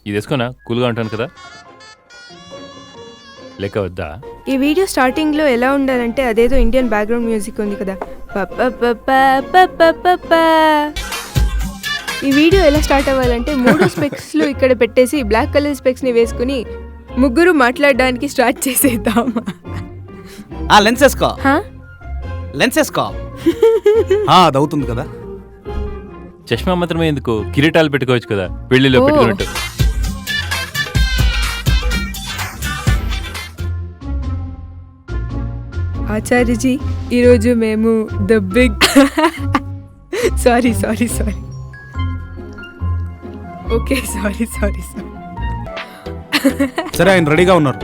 ఇది వేసుకోనా కూల్గా ఉంటాను కదా లెక్క వద్దా? ఈ వీడియో స్టార్టింగ్లో ఎలా ఉండాలంటే అదేదో ఇండియన్ బ్యాక్గ్రౌండ్ మ్యూజిక్ ఉంది కదా, ప. ఈ వీడియో ఎలా స్టార్ట్ అవ్వాలంటే 3 స్పెక్స్లు ఇక్కడ పెట్టేసి బ్లాక్ కలర్ స్పెక్స్ని వేసుకుని ముగ్గురు మాట్లాడడానికి స్టార్ట్ చేసేద్దాం. లెన్స్ వేసుకో, లెన్స్ వేసుకో. అది అవుతుంది కదా. చష్మా మాత్రమే ఎందుకు, కిరీటాలు పెట్టుకోవచ్చు కదా పెళ్లిలో పెట్టుకున్నట్టు. ఆచార్యజీ, ఈరోజు మేము the big sorry okay sorry సరే, ఆయన రెడీగా ఉన్నారు.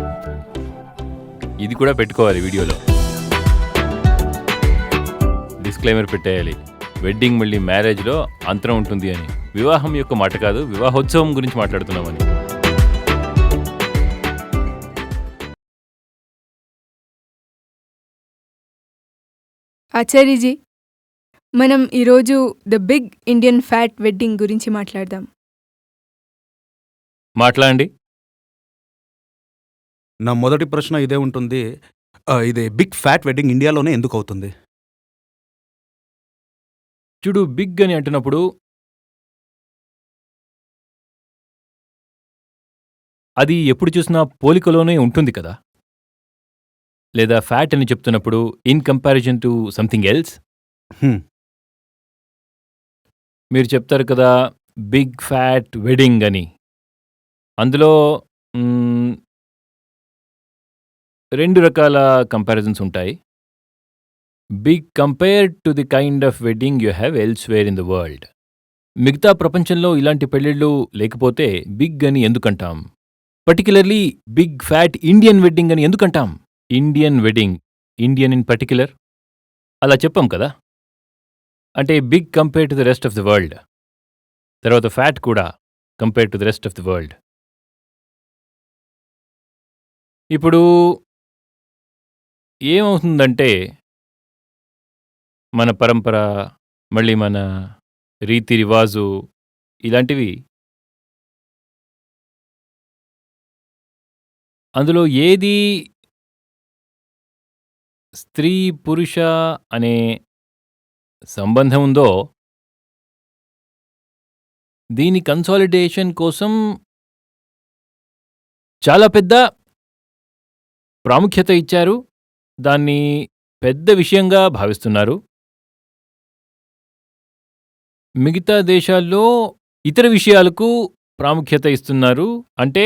ఇది కూడా పెట్టుకోవాలి వీడియోలో. డిస్క్లైమర్ పెట్టేయాలి, వెడ్డింగ్ మళ్ళీ మ్యారేజ్లో అంతరం ఉంటుంది అని. వివాహం యొక్క మాట కాదు, వివాహోత్సవం గురించి మాట్లాడుతున్నామని. ఆచార్యజీ, మనం ఈరోజు the big Indian fat wedding గురించి మాట్లాడదాం. మాట్లాడండి. నా మొదటి ప్రశ్న ఇదే ఉంటుంది. ఇది బిగ్ ఫ్యాట్ వెడ్డింగ్ ఇండియాలోనే ఎందుకు అవుతుంది? చూడు, బిగ్ అని అంటున్నప్పుడు అది ఎప్పుడు చూసినా పోలికలోనే ఉంటుంది కదా. లేదా ఫ్యాట్ అని చెప్తున్నప్పుడు in comparison to something else మీరు చెప్తారు కదా బిగ్ ఫ్యాట్ వెడ్డింగ్ అని. అందులో 2 రకాల కంపారిజన్స్ ఉంటాయి. Big compared to the kind of wedding you have elsewhere in the world. మిగతా ప్రపంచంలో ఇలాంటి పెళ్ళిళ్ళు లేకపోతే బిగ్ అని ఎందుకంటాం? Particularly big fat Indian wedding అని ఎందుకంటాం? Indian wedding, Indian in particular అలా చెప్పాం కదా. అంటే big compare to the rest of the world, తర్వాత ఫ్యాట్ కూడా compare to the rest of the world. ఇప్పుడు ఏమవుతుందంటే మన పరంపర, మళ్ళీ మన రీతి రివాజు ఇలాంటివి, అందులో ఏది స్త్రీ పురుష అనే సంబంధం ఉందో దీని కన్సాలిడేషన్ కోసం చాలా పెద్ద ప్రాముఖ్యత ఇచ్చారు. దాన్ని పెద్ద విషయంగా భావిస్తున్నారు. మిగతా దేశాల్లో ఇతర విషయాలకు ప్రాముఖ్యత ఇస్తున్నారు. అంటే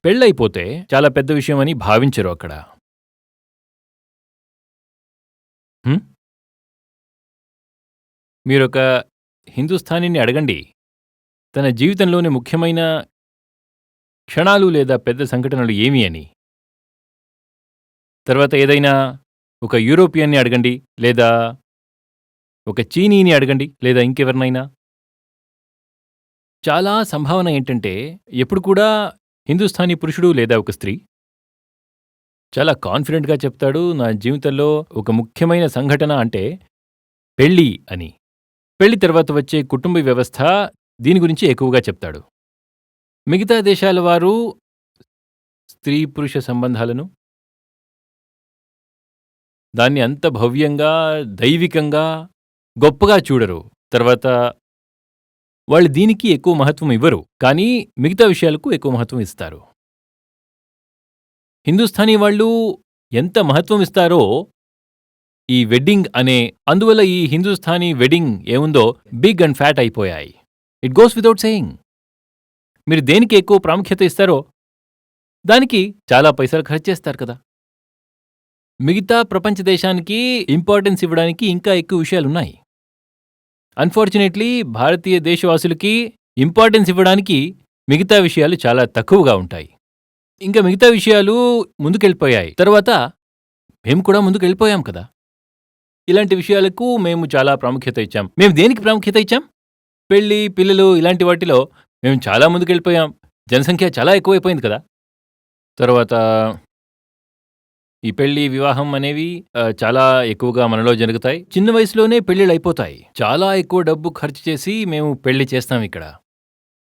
పెళ్ళైపోతే చాలా పెద్ద విషయం అని భావించరు అక్కడ. మీరొక హిందుస్థానీని అడగండి, తన జీవితంలోని ముఖ్యమైన క్షణాలు లేదా పెద్ద సంఘటనలు ఏమి అని. తర్వాత ఏదైనా ఒక యూరోపియన్ని అడగండి, లేదా ఒక చీనీని అడగండి, లేదా ఇంకెవరినైనా. చాలా సంభావన ఏంటంటే ఎప్పుడు కూడా హిందుస్థానీ పురుషుడు లేదా ఒక స్త్రీ చాలా కాన్ఫిడెంట్గా చెప్తాడు, నా జీవితంలో ఒక ముఖ్యమైన సంఘటన అంటే పెళ్ళి అని. పెళ్లి తర్వాత వచ్చే కుటుంబ వ్యవస్థ దీని గురించి ఎక్కువగా చెప్తాడు. మిగతా దేశాల వారు స్త్రీ పురుష సంబంధాలను దాన్ని అంత భవ్యంగా, దైవికంగా, గొప్పగా చూడరు. తర్వాత వాళ్ళు దీనికి ఎక్కువ మహత్వం ఇవ్వరు, కానీ మిగతా విషయాలకు ఎక్కువ మహత్వం ఇస్తారు. హిందుస్థానీ వాళ్ళు ఎంత మహత్వం ఇస్తారో ఈ వెడ్డింగ్ అనే, అందువల్ల ఈ హిందుస్థానీ వెడ్డింగ్ ఏముందో బిగ్ అండ్ ఫ్యాట్ అయిపోయాయి. It goes without saying. మీరు దేనికి ఎక్కువ ప్రాముఖ్యత ఇస్తారో దానికి చాలా పైసలు ఖర్చు చేస్తారు కదా. మిగతా ప్రపంచ దేశానికి ఇంపార్టెన్స్ ఇవ్వడానికి ఇంకా ఎక్కువ విషయాలున్నాయి. అన్ఫార్చునేట్లీ భారతీయ దేశవాసులకి ఇంపార్టెన్స్ ఇవ్వడానికి మిగతా విషయాలు చాలా తక్కువగా ఉంటాయి. ఇంకా మిగతా విషయాలు ముందుకెళ్ళిపోయాయి. తర్వాత మేము కూడా ముందుకెళ్ళిపోయాం కదా. ఇలాంటి విషయాలకు మేము చాలా ప్రాముఖ్యత ఇచ్చాం. మేము దేనికి ప్రాముఖ్యత ఇచ్చాం? పెళ్ళి, పిల్లలు ఇలాంటి వాటిలో మేము చాలా ముందుకెళ్ళిపోయాం. జనసంఖ్య చాలా ఎక్కువైపోయింది కదా. తర్వాత ఈ పెళ్లి, వివాహం అనేవి చాలా ఎక్కువగా మనలో జరుగుతాయి. చిన్న వయసులోనే పెళ్ళిళ్ళు అయిపోతాయి. చాలా ఎక్కువ డబ్బు ఖర్చు చేసి మేము పెళ్లి చేస్తాం ఇక్కడ.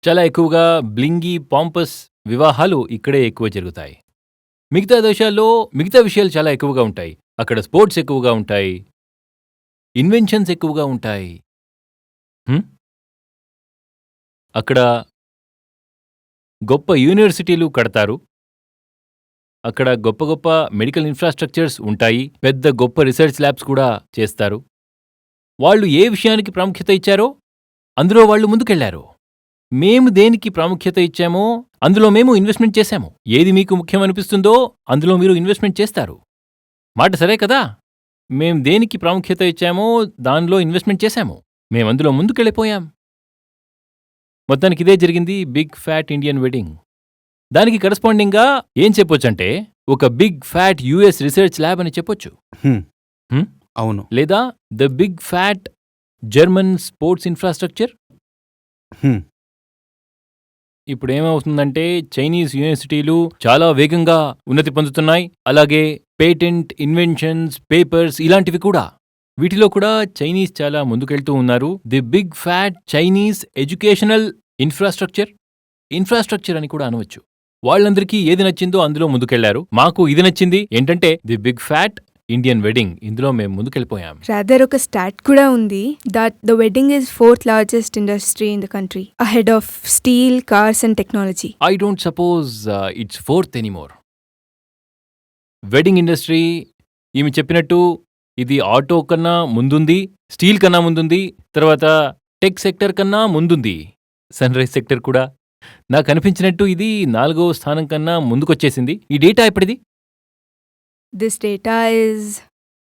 చాలా ఎక్కువగా బ్లింగీ, పాంపస్ వివాహాలు ఇక్కడే ఎక్కువ జరుగుతాయి. మిగతా దేశాల్లో మిగతా విషయాలు చాలా ఎక్కువగా ఉంటాయి. అక్కడ స్పోర్ట్స్ ఎక్కువగా ఉంటాయి. ఇన్వెన్షన్స్ ఎక్కువగా ఉంటాయి. అక్కడ గొప్ప యూనివర్సిటీలు కడతారు. అక్కడ గొప్ప గొప్ప మెడికల్ ఇన్ఫ్రాస్ట్రక్చర్స్ ఉంటాయి. పెద్ద గొప్ప రీసెర్చ్ ల్యాబ్స్ కూడా చేస్తారు. వాళ్ళు ఏ విషయానికి ప్రాముఖ్యత ఇచ్చారో అందులో వాళ్ళు ముందుకెళ్లారు. మేము దేనికి ప్రాముఖ్యత ఇచ్చామో అందులో మేము ఇన్వెస్ట్మెంట్ చేశాము. ఏది మీకు ముఖ్యమనిపిస్తుందో అందులో మీరు ఇన్వెస్ట్మెంట్ చేస్తారు. మాట సరే కదా? మేం దేనికి ప్రాముఖ్యత ఇచ్చామో దానిలో ఇన్వెస్ట్మెంట్ చేశాము. మేమందులో ముందుకెళ్ళిపోయాం. మొత్తానికి ఇదే జరిగింది బిగ్ ఫ్యాట్ ఇండియన్ వెడ్డింగ్. దానికి కరెస్పాండింగ్గా ఏం చెప్పొచ్చంటే ఒక big fat US research lab అని చెప్పొచ్చు. అవును. లేదా the big fat German sports infrastructure. ఇప్పుడేమవుతుందంటే చైనీస్ యూనివర్సిటీలు చాలా వేగంగా ఉన్నతి పొందుతున్నాయి. అలాగే పేటెంట్, ఇన్వెన్షన్స్, పేపర్స్ ఇలాంటివి కూడా. వీటిలో కూడా చైనీస్ చాలా ముందుకెళ్తూ ఉన్నారు. The big fat Chinese educational infrastructure అని కూడా అనవచ్చు. వాళ్ళందరికీ ఏది నచ్చిందో అందులో ముందుకెళ్లారు. మాకు ఇది నచ్చింది ఏంటంటే the big fat Indian wedding. ఇందులో మేము ముందుకెళ్ళిపోయాం. రాదర్ ఒక స్టాట్ కూడా ఉంది that the wedding is 4th largest industry in the country ahead of steel, cars and technology. I don't suppose it's 4th anymore. Wedding industry ఈమె చెప్పినట్టు ఇది auto కన్నా ముందుంది, స్టీల్ కన్నా ముందుంది, తర్వాత టెక్ సెక్టర్ కన్నా ముందుంది, సన్ రైజ్ సెక్టర్ కూడా. నాకు అనిపించినట్టు ఇది 4వ స్థానం కన్నా ముందుకొచ్చేసింది. ఈ డేటా ఎప్పటిది? దిస్ డేటా ఇస్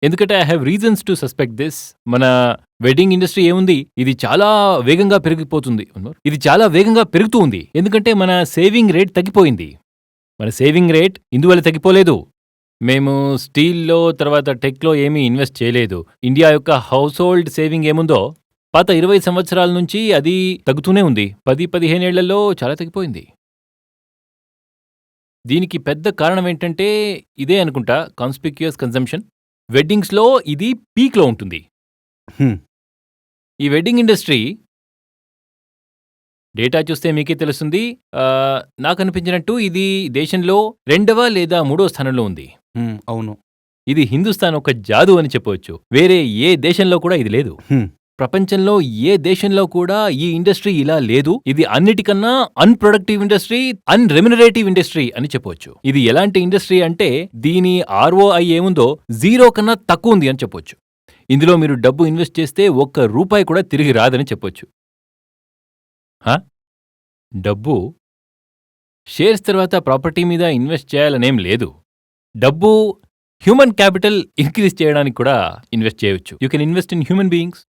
ఎందుకంటే I have reasons to suspect this. మన వెడ్డింగ్ ఇండస్ట్రీ ఏముంది, ఇది చాలా వేగంగా పెరిగిపోతుంది. ఇది చాలా వేగంగా పెరుగుతూ ఉంది. ఎందుకంటే మన సేవింగ్ రేట్ తగ్గిపోయింది. మన సేవింగ్ రేట్ ఇందువల్ల తగ్గిపోలేదు. మేము స్టీల్లో తర్వాత టెక్లో ఏమీ ఇన్వెస్ట్ చేయలేదు. ఇండియా యొక్క హౌస్ హోల్డ్ సేవింగ్ ఏముందో పాత 20 సంవత్సరాల నుంచి అది తగ్గుతూనే ఉంది. 10-15 ఏళ్లలో చాలా తగ్గిపోయింది. దీనికి పెద్ద కారణం ఏంటంటే ఇదే అనుకుంటా, కాన్స్పిక్యూయస్ కన్జంప్షన్. వెడ్డింగ్స్లో ఇది పీక్లో ఉంటుంది. ఈ వెడ్డింగ్ ఇండస్ట్రీ డేటా చూస్తే మీకే తెలుస్తుంది. నాకు అనిపించినట్టు ఇది దేశంలో 2వ లేదా 3వ స్థానంలో ఉంది. అవును. ఇది హిందుస్థాన్ ఒక జాదు అని చెప్పవచ్చు. వేరే ఏ దేశంలో కూడా ఇది లేదు. ప్రపంచంలో ఏ దేశంలో కూడా ఈ ఇండస్ట్రీ ఇలా లేదు. ఇది అన్నిటికన్నా అన్ప్రొడక్టివ్ ఇండస్ట్రీ, అన్రెమ్యునరేటివ్ ఇండస్ట్రీ అని చెప్పవచ్చు. ఇది ఎలాంటి ఇండస్ట్రీ అంటే దీని ROI ఏముందో 0 కన్నా తక్కువ ఉంది అని చెప్పొచ్చు. ఇందులో మీరు డబ్బు ఇన్వెస్ట్ చేస్తే ₹1 కూడా తిరిగి రాదని చెప్పొచ్చు. డబ్బు షేర్స్ తర్వాత ప్రాపర్టీ మీద ఇన్వెస్ట్ చేయాలనేం లేదు. డబ్బు హ్యూమన్ క్యాపిటల్ ఇంక్రీజ్ చేయడానికి కూడా ఇన్వెస్ట్ చేయవచ్చు. You can invest in human beings.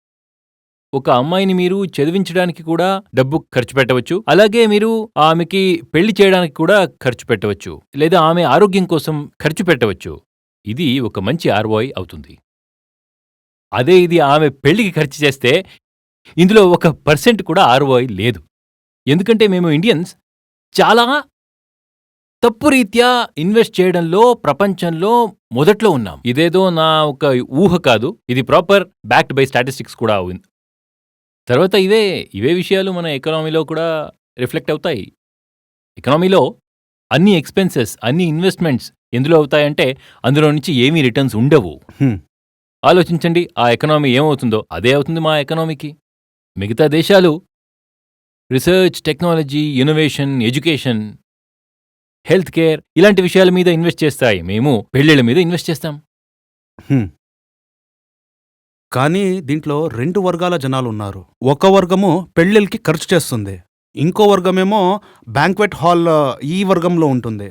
ఒక అమ్మాయిని మీరు చదివించడానికి కూడా డబ్బు ఖర్చు పెట్టవచ్చు. అలాగే మీరు ఆమెకి పెళ్లి చేయడానికి కూడా ఖర్చు పెట్టవచ్చు. లేదా ఆమె ఆరోగ్యం కోసం ఖర్చు పెట్టవచ్చు. ఇది ఒక మంచి ROI అవుతుంది. అదే ఇది ఆమె పెళ్లికి ఖర్చు చేస్తే ఇందులో 1% కూడా ROI లేదు. ఎందుకంటే మేము ఇండియన్స్ చాలా తప్పు రీత్యా ఇన్వెస్ట్ చేయడంలో ప్రపంచంలో మొదట్లో ఉన్నాం. ఇదేదో నా ఒక ఊహ కాదు, ఇది ప్రాపర్ బ్యాక్డ్ బై స్టాటిస్టిక్స్ కూడా ఉంది. తర్వాత ఇవే విషయాలు మన ఎకానమీలో కూడా రిఫ్లెక్ట్ అవుతాయి. ఎకానమీలో అన్ని ఎక్స్పెన్సెస్, అన్ని ఇన్వెస్ట్మెంట్స్ ఎందులో అవుతాయంటే అందులో నుంచి ఏమీ రిటర్న్స్ ఉండవు. ఆలోచించండి, ఆ ఎకానమీ ఏమవుతుందో అదే అవుతుంది మా ఎకానమీకి. మిగతా దేశాలు research, technology, innovation, education, health care ఇలాంటి విషయాల మీద ఇన్వెస్ట్ చేస్తాయి. మేము పెళ్లిళ్ల మీద ఇన్వెస్ట్ చేస్తాం. కానీ దీంట్లో 2 వర్గాల జనాలు ఉన్నారు. ఒక వర్గము పెళ్లిళ్ళకి ఖర్చు చేస్తుంది, ఇంకో వర్గమేమో బ్యాంక్వెట్ హాల్ ఈ వర్గంలో ఉంటుంది.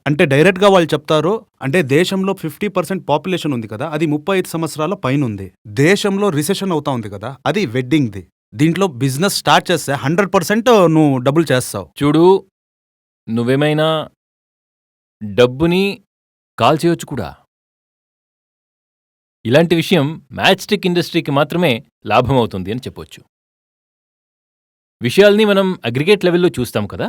అంటే డైరెక్ట్గా వాళ్ళు చెప్తారు, అంటే దేశంలో 50% పాపులేషన్ ఉంది కదా, అది 35 సంవత్సరాల పైన ఉంది. దేశంలో రిసెషన్ అవుతా ఉంది కదా, అది వెడ్డింగ్ది. దీంట్లో బిజినెస్ స్టార్ట్ చేస్తే 100% నువ్వు డబ్బులు చేస్తావు. చూడు, నువ్వేమైనా డబ్బుని కాల్చేయొచ్చు కూడా. ఇలాంటి విషయం మ్యాచ్ స్టిక్ ఇండస్ట్రీకి మాత్రమే లాభమవుతుంది అని చెప్పొచ్చు. విషయాల్ని మనం అగ్రిగేట్ లెవెల్లో చూస్తాం కదా,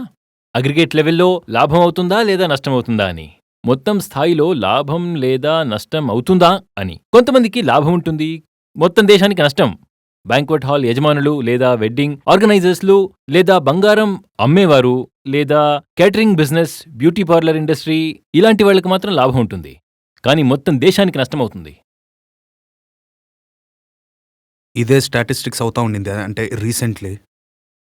అగ్రిగేట్ లెవెల్లో లాభం అవుతుందా లేదా నష్టం అవుతుందా అని. మొత్తం స్థాయిలో లాభం లేదా నష్టం అవుతుందా అని. కొంతమందికి లాభం ఉంటుంది, మొత్తం దేశానికి నష్టం. బ్యాంక్వెట్ హాల్ యజమానులు లేదా వెడ్డింగ్ ఆర్గనైజర్స్లు లేదా బంగారం అమ్మేవారు లేదా catering business, beauty parlour industry ఇలాంటి వాళ్ళకి మాత్రం లాభం ఉంటుంది, కానీ మొత్తం దేశానికి నష్టమవుతుంది. ఇదే స్టాటిస్టిక్స్ అవుతా ఉండింది అంటే రీసెంట్లీ.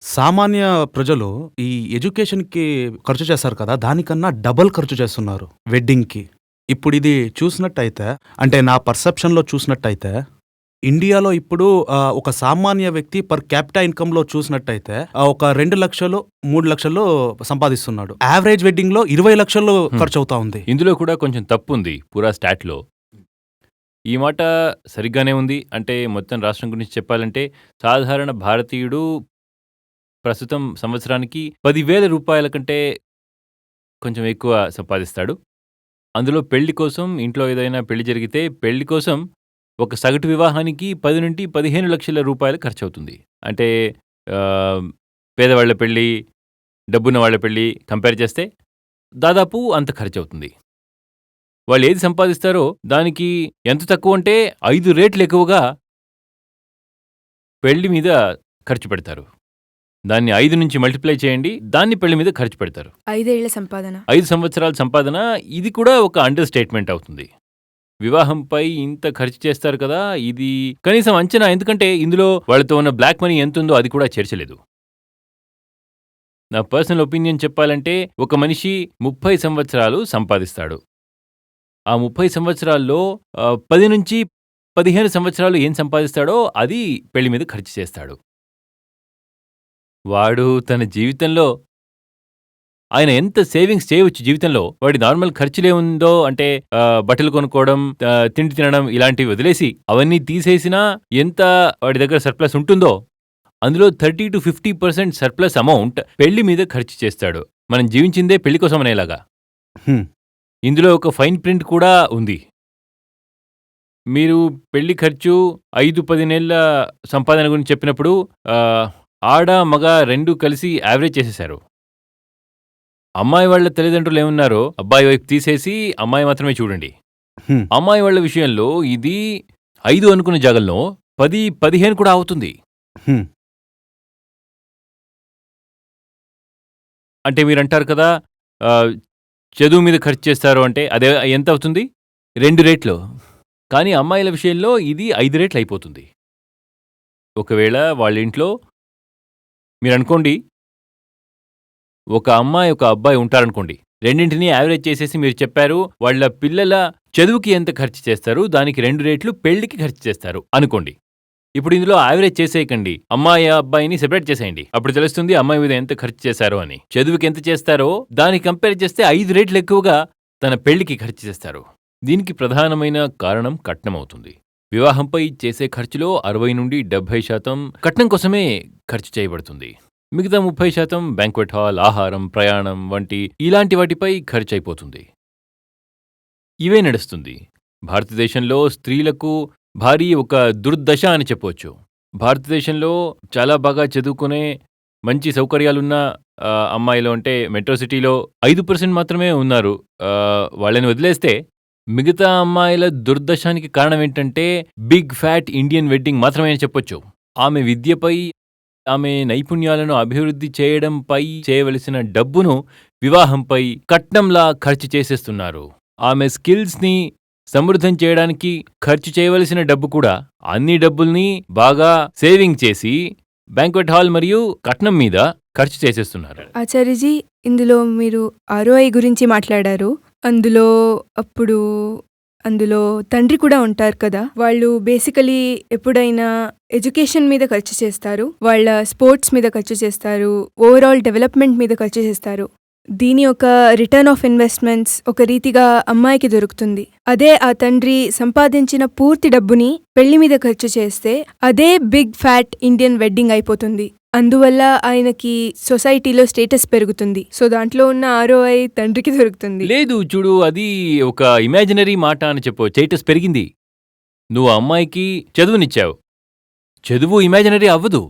సామాన్య ప్రజలు ఈ ఎడ్యుకేషన్‌కి ఖర్చు చేస్తారు కదా! దానికన్నా డబుల్ ఖర్చు చేస్తున్నారు వెడ్డింగ్‌కి. ఇప్పుడు ఇది చూసినట్టయితే అంటే నా పర్సెప్షన్‌లో చూసినట్టయితే ఇండియాలో ఇప్పుడు ఒక సామాన్య వ్యక్తి పర్ క్యాపిటా ఇన్‌కమ్‌లో చూసినట్టయితే ఒక 2,00,000, 3,00,000 సంపాదిస్తున్నాడు. యావరేజ్ వెడ్డింగ్‌లో 20,00,000 ఖర్చవుతా ఉంది. ఇందులో కూడా కొంచెం తప్పుంది పూరా స్టాట్లో. ఈ మాట సరిగ్గానే ఉంది. అంటే మొత్తం రాష్ట్రం గురించి చెప్పాలంటే సాధారణ భారతీయుడు ప్రస్తుతం సంవత్సరానికి 10,000 రూపాయల కంటే కొంచెం ఎక్కువ సంపాదిస్తాడు. అందులో పెళ్లి కోసం, ఇంట్లో ఏదైనా పెళ్లి జరిగితే పెళ్లి కోసం ఒక సగటు వివాహానికి 10-15 లక్షల రూపాయలు ఖర్చవుతుంది. అంటే పేదవాళ్ల పెళ్లి, డబ్బున్న వాళ్ళ పెళ్లి కంపేర్ చేస్తే దాదాపు అంత ఖర్చవుతుంది. వాళ్ళు ఏది సంపాదిస్తారో దానికి ఎంత తక్కువ అంటే 5 రెట్లు ఎక్కువగా పెళ్లి మీద ఖర్చు పెడతారు. దాన్ని 5 నుంచి మల్టిప్లై చేయండి, దాన్ని పెళ్లి మీద ఖర్చు పెడతారు. 5 ఏళ్ల సంపాదన, 5 సంవత్సరాల సంపాదన. ఇది కూడా ఒక అండర్ స్టేట్మెంట్ అవుతుంది. వివాహంపై ఇంత ఖర్చు చేస్తారు కదా, ఇది కనీసం అంచనా. ఎందుకంటే ఇందులో వాళ్ళతో ఉన్న బ్లాక్ మనీ ఎంతుందో అది కూడా చేర్చలేదు. నా పర్సనల్ ఒపీనియన్ చెప్పాలంటే ఒక మనిషి 30 సంవత్సరాలు సంపాదిస్తాడు. ఆ 30 సంవత్సరాల్లో 10 నుంచి 15 సంవత్సరాలు ఏం సంపాదిస్తాడో అది పెళ్లి మీద ఖర్చు చేస్తాడు. వాడు తన జీవితంలో ఆయన ఎంత సేవింగ్స్ చేయవచ్చు జీవితంలో, వాడి నార్మల్ ఖర్చులేముందో అంటే బట్టలు కొనుక్కోవడం, తిండి తినడం ఇలాంటివి వదిలేసి అవన్నీ తీసేసినా ఎంత వాడి దగ్గర సర్ప్లస్ ఉంటుందో అందులో 30-50% సర్ప్లస్ అమౌంట్ పెళ్లి మీద ఖర్చు చేస్తాడు. మనం జీవించిందే పెళ్లి కోసం అనేలాగా. ఇందులో ఒక ఫైన్ ప్రింట్ కూడా ఉంది. మీరు పెళ్లి ఖర్చు 5-10 నెలల సంపాదన గురించి చెప్పినప్పుడు ఆడ మగ 2 కలిసి యావరేజ్ చేసేశారు. అమ్మాయి వాళ్ళ తల్లిదండ్రులు ఏమన్నారో అబ్బాయి వైపు తీసేసి అమ్మాయి మాత్రమే చూడండి. అమ్మాయి వాళ్ళ విషయంలో ఇది 5 అనుకున్న జాగల్లో 10-15 కూడా అవుతుంది. అంటే మీరంటారు కదా చదువు మీద ఖర్చు చేస్తారు అంటే అదే ఎంత అవుతుంది? 2 రెట్లు. కానీ అమ్మాయిల విషయంలో ఇది 5 రెట్లు అయిపోతుంది. ఒకవేళ వాళ్ళ ఇంట్లో మీరనుకోండి ఒక అమ్మాయి ఒక అబ్బాయి ఉంటారనుకోండి, రెండింటినీ యావరేజ్ చేసేసి మీరు చెప్పారు వాళ్ళ పిల్లల చదువుకి ఎంత ఖర్చు చేస్తారు, దానికి 2 రెట్లు పెళ్లికి ఖర్చు చేస్తారు అనుకోండి. ఇప్పుడు ఇందులో యావరేజ్ చేసేయకండి, అమ్మాయి అబ్బాయిని సెపరేట్ చేసేయండి. అప్పుడు తెలుస్తుంది అమ్మాయి మీద ఎంత ఖర్చు చేశారో అని. చదువుకి ఎంత చేస్తారో దానికి కంపేర్ చేస్తే 5 రెట్లు ఎక్కువగా తన పెళ్లికి ఖర్చు చేస్తారు. దీనికి ప్రధానమైన కారణం కట్నం అవుతుంది. వివాహంపై చేసే ఖర్చులో 60-70% కట్నం కోసమే ఖర్చు చేయబడుతుంది. మిగతా 30% బ్యాంక్వెట్ హాల్, ఆహారం, ప్రయాణం వంటి ఇలాంటి వాటిపై ఖర్చు అయిపోతుంది. ఇవే నడుస్తుంది. భారతదేశంలో స్త్రీలకు భారీ ఒక దుర్దశ అని చెప్పవచ్చు. భారతదేశంలో చాలా బాగా చదువుకునే మంచి సౌకర్యాలున్న అమ్మాయిలు అంటే మెట్రో సిటీలో 5% మాత్రమే ఉన్నారు. వాళ్ళని వదిలేస్తే మిగతా అమ్మాయిల దుర్దశానికి కారణం ఏంటంటే బిగ్ ఫ్యాట్ ఇండియన్ వెడ్డింగ్ మాత్రమే అని చెప్పొచ్చు. ఆమె విద్యపై, ఆమె నైపుణ్యాలను అభివృద్ధి చేయడంపై చేయవలసిన డబ్బును వివాహంపై కట్నంలా ఖర్చు చేసేస్తున్నారు. ఆమె స్కిల్స్ని సమృద్ధం చేయడానికి ఖర్చు చేయవలసిన డబ్బు కూడా అన్ని డబ్బుల్ని బాగా సేవింగ్ చేసి బ్యాంక్వెట్ హాల్ మరియు కట్నం మీద ఖర్చు చేసేస్తున్నారు. ఆచార్యజీ, ఇందులో మీరు ROI గురించి మాట్లాడారు. అందులో తండ్రి కూడా ఉంటారు కదా, వాళ్ళు బేసికలీ ఎప్పుడైనా ఎడ్యుకేషన్ మీద ఖర్చు చేస్తారు, వాళ్ళ స్పోర్ట్స్ మీద ఖర్చు చేస్తారు, ఓవరాల్ డెవలప్మెంట్ మీద ఖర్చు చేస్తారు. దీని ఒక రిటర్న్ ఆఫ్ ఇన్వెస్ట్మెంట్స్ ఒక రీతిగా అమ్మాయికి దొరుకుతుంది. అదే ఆ తండ్రి సంపాదించిన పూర్తి డబ్బుని పెళ్లి మీద ఖర్చు చేస్తే అదే బిగ్ ఫ్యాట్ ఇండియన్ వెడ్డింగ్ అయిపోతుంది. అందువల్ల ఆయనకి సొసైటీలో స్టేటస్ పెరుగుతుంది. సో దాంట్లో ఉన్న ROI తండ్రికి దొరుకుతుంది. లేదు చూడు, అది ఒక ఇమాజినరీ మాట అని చెప్పు. స్టేటస్ పెరిగింది. నువ్వు అమ్మాయికి చదువునిచ్చావు, చదువు ఇమాజినరీ అవ్వదు.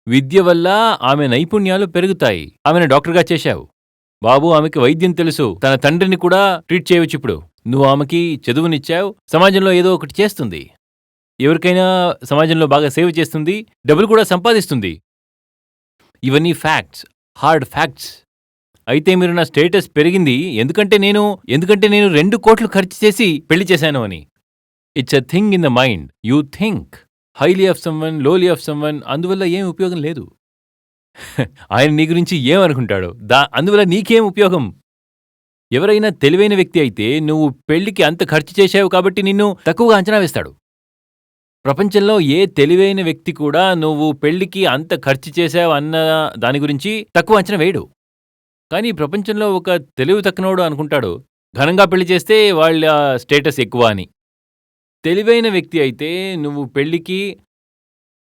విద్య వల్ల ఆమె నైపుణ్యాలు పెరుగుతాయి. ఆమెను డాక్టర్గా చేశావు. బాబు ఆమెకి వైద్యం తెలుసు, తన తండ్రిని కూడా ట్రీట్ చేయవచ్చు. ఇప్పుడు నువ్వు ఆమెకి చదువునిచ్చావు, సమాజంలో ఏదో ఒకటి చేస్తుంది. ఎవరికైనా సమాజంలో బాగా సేవ్ చేస్తుంది, డబ్బులు కూడా సంపాదిస్తుంది. ఇవన్నీ ఫ్యాక్ట్స్, హార్డ్ ఫ్యాక్ట్స్. అయితే మీరు నా స్టేటస్ పెరిగింది ఎందుకంటే నేను 2 కోట్లు ఖర్చు చేసి పెళ్లి చేశాను అని. It's a thing in the mind. You think highly of someone, lowly of someone, అందువల్ల ఏం ఉపయోగం లేదు. ఆయన నీ గురించి ఏమనుకుంటాడు, అందువల్ల నీకేం ఉపయోగం? ఎవరైనా తెలివైన వ్యక్తి అయితే నువ్వు పెళ్లికి అంత ఖర్చు చేశావు కాబట్టి నిన్ను తక్కువగా అంచనా వేస్తాడు. ప్రపంచంలో ఏ తెలివైన వ్యక్తి కూడా నువ్వు పెళ్లికి అంత ఖర్చు చేశావు అన్న దాని గురించి తక్కువ అంచనా వేయడు. కానీ ప్రపంచంలో ఒక తెలివి తక్కువనోడు అనుకుంటాడు ఘనంగా పెళ్లి చేస్తే వాళ్ళ స్టేటస్ ఎక్కువ అని. తెలివైన వ్యక్తి అయితే నువ్వు పెళ్లికి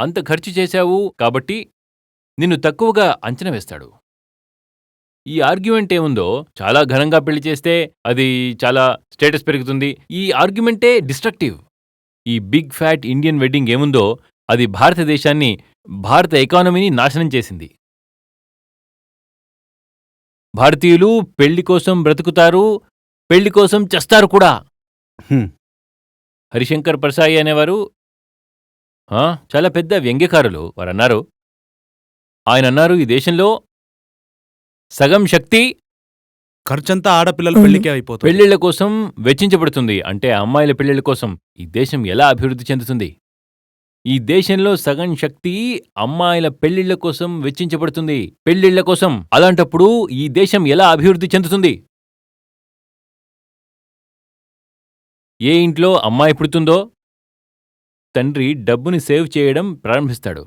అంత ఖర్చు చేశావు కాబట్టి నిన్ను తక్కువగా అంచనా వేస్తాడు. ఈ ఆర్గ్యుమెంట్ ఏముందో, చాలా ఘనంగా పెళ్లి చేస్తే అది చాలా స్టేటస్ పెరుగుతుంది, ఈ ఆర్గ్యుమెంటే డిస్ట్రక్టివ్. ఈ బిగ్ ఫ్యాట్ ఇండియన్ వెడ్డింగ్ ఏముందో అది భారతదేశాన్ని, భారత ఎకానమీని నాశనం చేసింది. భారతీయులు పెళ్లి కోసం బ్రతుకుతారు, పెళ్లి కోసం చస్తారు కూడా. హ్మ్. హరిశంకర్ పర్సాయి అనేవారు చాలా పెద్ద వ్యంగ్యకారులు. వారన్నారు, ఆయనన్నారు, ఈ దేశంలో సగం శక్తి ఖర్చంతా ఆడపిల్లల అవును. పెళ్లికే అయిపోతుంది. పెళ్లిళ్ల కోసం వెచ్చించబడుతుంది. అంటే అమ్మాయిల పెళ్లిళ్ల కోసం ఈ దేశం ఎలా అభివృద్ధి చెందుతుంది? ఈ దేశంలో సగం శక్తి అమ్మాయిల పెళ్లిళ్ల కోసం వెచ్చించబడుతుంది, పెళ్లిళ్ల కోసం. అలాంటప్పుడు ఈ దేశం ఎలా అభివృద్ధి చెందుతుంది? ఏ ఇంట్లో అమ్మాయి పుడుతుందో తండ్రి డబ్బుని సేవ్ చేయడం ప్రారంభిస్తాడు.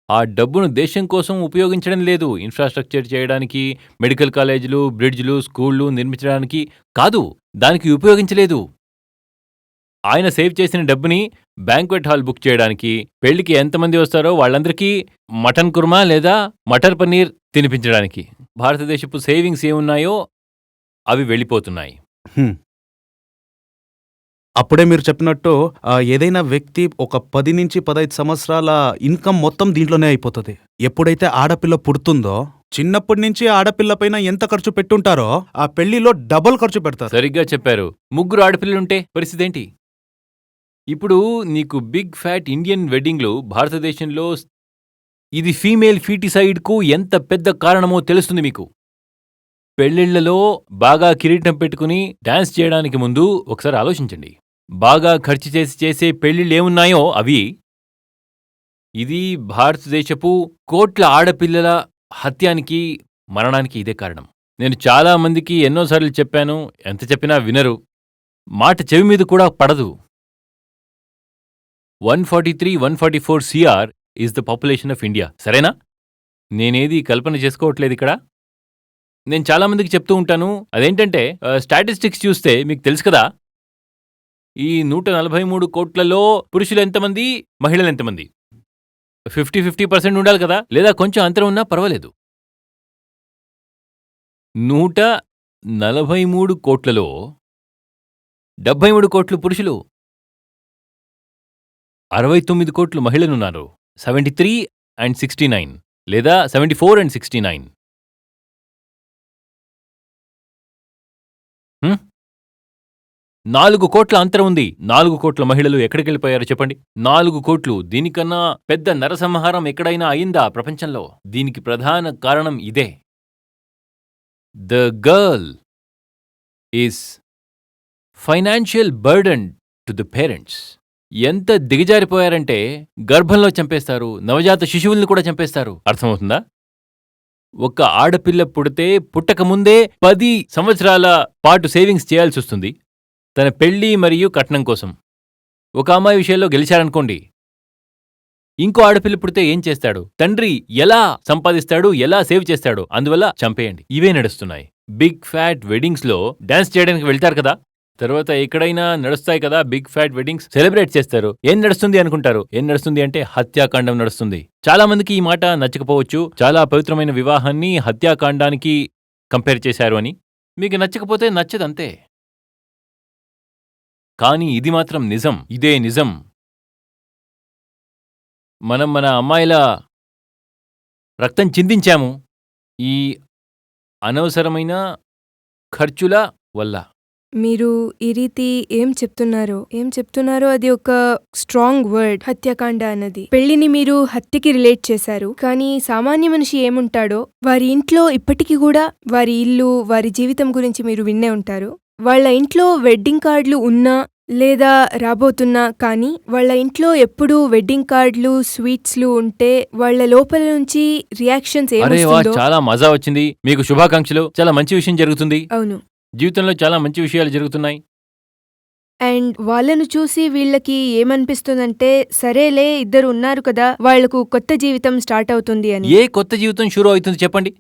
ఆ డబ్బును దేశం కోసం ఉపయోగించడం లేదు, ఇన్ఫ్రాస్ట్రక్చర్ చేయడానికి, మెడికల్ కాలేజీలు, బ్రిడ్జ్లు, స్కూళ్లు నిర్మించడానికి కాదు, దానికి ఉపయోగించలేదు. ఆయన సేవ్ చేసిన డబ్బుని బ్యాంక్వెట్ హాల్ బుక్ చేయడానికి, పెళ్లికి ఎంతమంది వస్తారో వాళ్ళందరికీ మటన్ కుర్మా లేదా మటర్ పన్నీర్ తినిపించడానికి. భారతదేశపు సేవింగ్స్ ఏమున్నాయో అవి వెళ్ళిపోతున్నాయి. హ్మ్. అప్పుడే మీరు చెప్పినట్టు ఏదైనా వ్యక్తి ఒక 10 నుంచి 15 సంవత్సరాల ఇన్కమ్ మొత్తం దీంట్లోనే అయిపోతుంది. ఎప్పుడైతే ఆడపిల్ల పుడుతుందో చిన్నప్పటి నుంచి ఆడపిల్ల పైన ఎంత ఖర్చు పెట్టుంటారో ఆ పెళ్లిలో డబుల్ ఖర్చు పెడతారు. సరిగ్గా చెప్పారు. 3 ఆడపిల్లలుంటే పరిస్థితి ఏంటి? ఇప్పుడు నీకు బిగ్ ఫ్యాట్ ఇండియన్ వెడ్డింగ్లు భారతదేశంలో ఇది ఫీమేల్ ఫీటిసైడ్కు ఎంత పెద్ద కారణమో తెలుస్తుంది మీకు. పెళ్లిళ్లలో బాగా కిరీటం పెట్టుకుని డాన్స్ చేయడానికి ముందు ఒకసారి ఆలోచించండి. బాగా ఖర్చు చేసే పెళ్లిళ్ళేమున్నాయో అవి. ఇది భారతదేశపు కోట్ల ఆడపిల్లల హత్యానికి, మరణానికి ఇదే కారణం. నేను చాలా మందికి ఎన్నోసార్లు చెప్పాను, ఎంత చెప్పినా వినరు, మాట చెవి మీద కూడా పడదు. 143-144 CR is the population of India. సరేనా? నేనేది కల్పన చేసుకోవట్లేదు ఇక్కడ. నేను చాలా మందికి చెప్తూ ఉంటాను, అదేంటంటే స్టాటిస్టిక్స్ చూస్తే మీకు తెలుసు కదా, ఈ 143 కోట్లలో పురుషులు ఎంతమంది, మహిళలు ఎంతమంది? 50-50% ఉండాలి కదా, లేదా కొంచెం అంతరం ఉన్నా పర్వాలేదు. 143 కోట్లలో 73 కోట్లు పురుషులు, 69 కోట్లు మహిళలున్నారు. 73 and 69 లేదా 74 and 69. 4 కోట్ల అంతరం ఉంది. 4 కోట్ల మహిళలు ఎక్కడికెళ్ళిపోయారో చెప్పండి? 4 కోట్లు. దీనికన్నా పెద్ద నరసంహారం ఎక్కడైనా అయిందా ప్రపంచంలో? దీనికి ప్రధాన కారణం ఇదే. The girl is financial burden to the parents. ఎంత దిగజారిపోయారంటే గర్భంలో చంపేస్తారు, నవజాత శిశువుల్ని కూడా చంపేస్తారు. అర్థమవుతుందా? ఒక ఆడపిల్ల పుడితే పుట్టకముందే 10 సంవత్సరాల పాటు సేవింగ్స్ చేయాల్సి వస్తుంది తన పెళ్లి మరియు కట్నం కోసం. ఒక అమ్మాయి విషయంలో గెలిచారనుకోండి, ఇంకో ఆడపిల్ల పుడితే ఏం చేస్తాడు? తండ్రి ఎలా సంపాదిస్తాడు, ఎలా సేవ్ చేస్తాడు? అందువల్ల చంపేయండి. ఇవే నడుస్తున్నాయి. బిగ్ ఫ్యాట్ వెడ్డింగ్స్లో డాన్స్ చేయడానికి వెళ్తారు కదా, తర్వాత ఎక్కడైనా నడుస్తాయి కదా బిగ్ ఫ్యాట్ వెడ్డింగ్స్, సెలబ్రేట్ చేస్తారు. ఏం నడుస్తుంది అనుకుంటారు? ఏం నడుస్తుంది అంటే హత్యాకాండం నడుస్తుంది. చాలా మందికి ఈ మాట నచ్చకపోవచ్చు, చాలా పవిత్రమైన వివాహాన్ని హత్యాకాండానికి కంపేర్ చేశారు అని. మీకు నచ్చకపోతే నచ్చదంతే. కానీ ఇది మాత్రం నిజం. ఇదే నిజం. మనం మన అమ్మాయిల రక్తం చిందించాము ఈ అనవసరమైన ఖర్చుల వల్ల. మీరు ఈ రీతి ఏం చెప్తున్నారో అది ఒక స్ట్రాంగ్ వర్డ్, హత్యాకాండ అన్నది. పెళ్లిని మీరు హత్యకి రిలేట్ చేశారు, కానీ సామాన్య మనిషి ఏముంటాడో వారి ఇంట్లో ఇప్పటికీ కూడా వారి ఇల్లు, వారి జీవితం గురించి మీరు విన్నే ఉంటారు. వాళ్ళ ఇంట్లో వెడ్డింగ్ కార్డులు ఉన్నా లేదా రాబోతున్నా, కానీ వాళ్ళ ఇంట్లో ఎప్పుడూ వెడ్డింగ్ కార్డులు, స్వీట్స్లు ఉంటే వాళ్ళ లోపల నుంచి రియాక్షన్స్ అరే వా, ఏమొస్తుందో. చాలా మజా వచ్చింది, మీకు శుభాకాంక్షలు, చాలా మంచి విషయం జరుగుతుంది, అవును. జీవితంలో చాలా మంచి విషయాలు జరుగుతున్నాయి. అండ్ వాళ్ళను చూసి వీళ్ళకి ఏమనిపిస్తుందంటే, సరేలే ఇద్దరు ఉన్నారు కదా, వాళ్లకు కొత్త జీవితం స్టార్ట్ అవుతుంది అని. ఏ కొత్త జీవితం షురూ అవుతుంది చెప్పండి?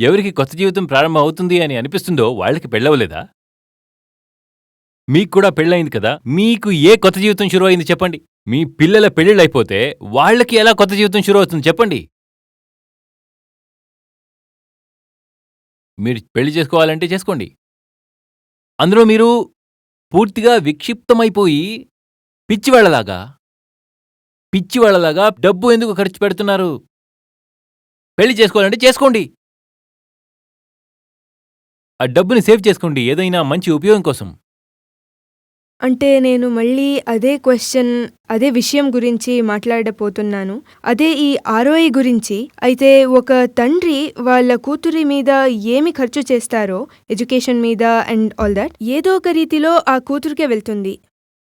ఎవరికి కొత్త జీవితం ప్రారంభం అవుతుంది అని అనిపిస్తుందో వాళ్ళకి పెళ్ళవలేదా? మీకు కూడా పెళ్ళయింది కదా, మీకు ఏ కొత్త జీవితం షురూ అయింది చెప్పండి? మీ పిల్లల పెళ్ళిళ్ళైపోతే వాళ్ళకి ఎలా కొత్త జీవితం షురూ అవుతుంది చెప్పండి? మీరు పెళ్లి చేసుకోవాలంటే చేసుకోండి, అందులో మీరు పూర్తిగా విక్షిప్తమైపోయి పిచ్చివాళ్లలాగా డబ్బు ఎందుకు ఖర్చు పెడుతున్నారు? పెళ్లి చేసుకోవాలంటే చేసుకోండి, ఆ డబ్బుని సేవ్ చేసుకోండి ఏదైనా మంచి ఉపయోగం కోసం. అంటే నేను మళ్ళీ అదే విషయం గురించి మాట్లాడపోతున్నాను. అదే ఈ ROI గురించి. అయితే ఒక తండ్రి వాళ్ళ కూతురి మీద ఏమి ఖర్చు చేస్తారో, ఎడ్యుకేషన్ మీద అండ్ ఆల్ దట్, ఏదో ఒక రీతిలో ఆ కూతురికే వెళ్తుంది.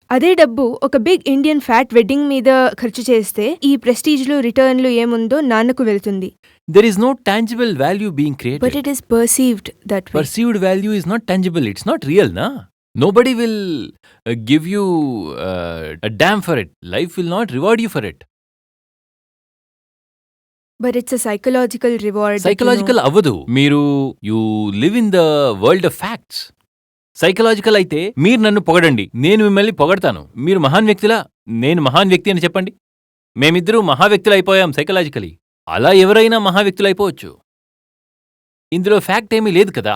అదే డబ్బు ఒక బిగ్ ఇండియన్ ఫ్యాట్ వెడ్డింగ్ మీద ఖర్చు చేస్తే ఈ ప్రెస్టీజ్లు, రిటర్న్లు ఏముందో నాన్నకు వెళ్తుంది. There is no tangible value being created. But it is perceived that way. Perceived value is not tangible, it's not real, na? Nobody will give you a damn for it. Life will not reward you for it. But it's a psychological reward. Psychological avadu. You live in the world of facts. Psychological అయితే మీరు నన్ను పొగడండి, నేను మిమ్మల్ని పొగడతాను. మీరు మహాన్ వ్యక్తులా, నేను మహాన్ వ్యక్తి అని చెప్పండి. మేమిద్దరూ మహావ్యక్తులు అయిపోయాం సైకలాజికలీ. అలా ఎవరైనా మహావ్యక్తులు అయిపోవచ్చు. ఇందులో ఫ్యాక్ట్ ఏమీ లేదు కదా,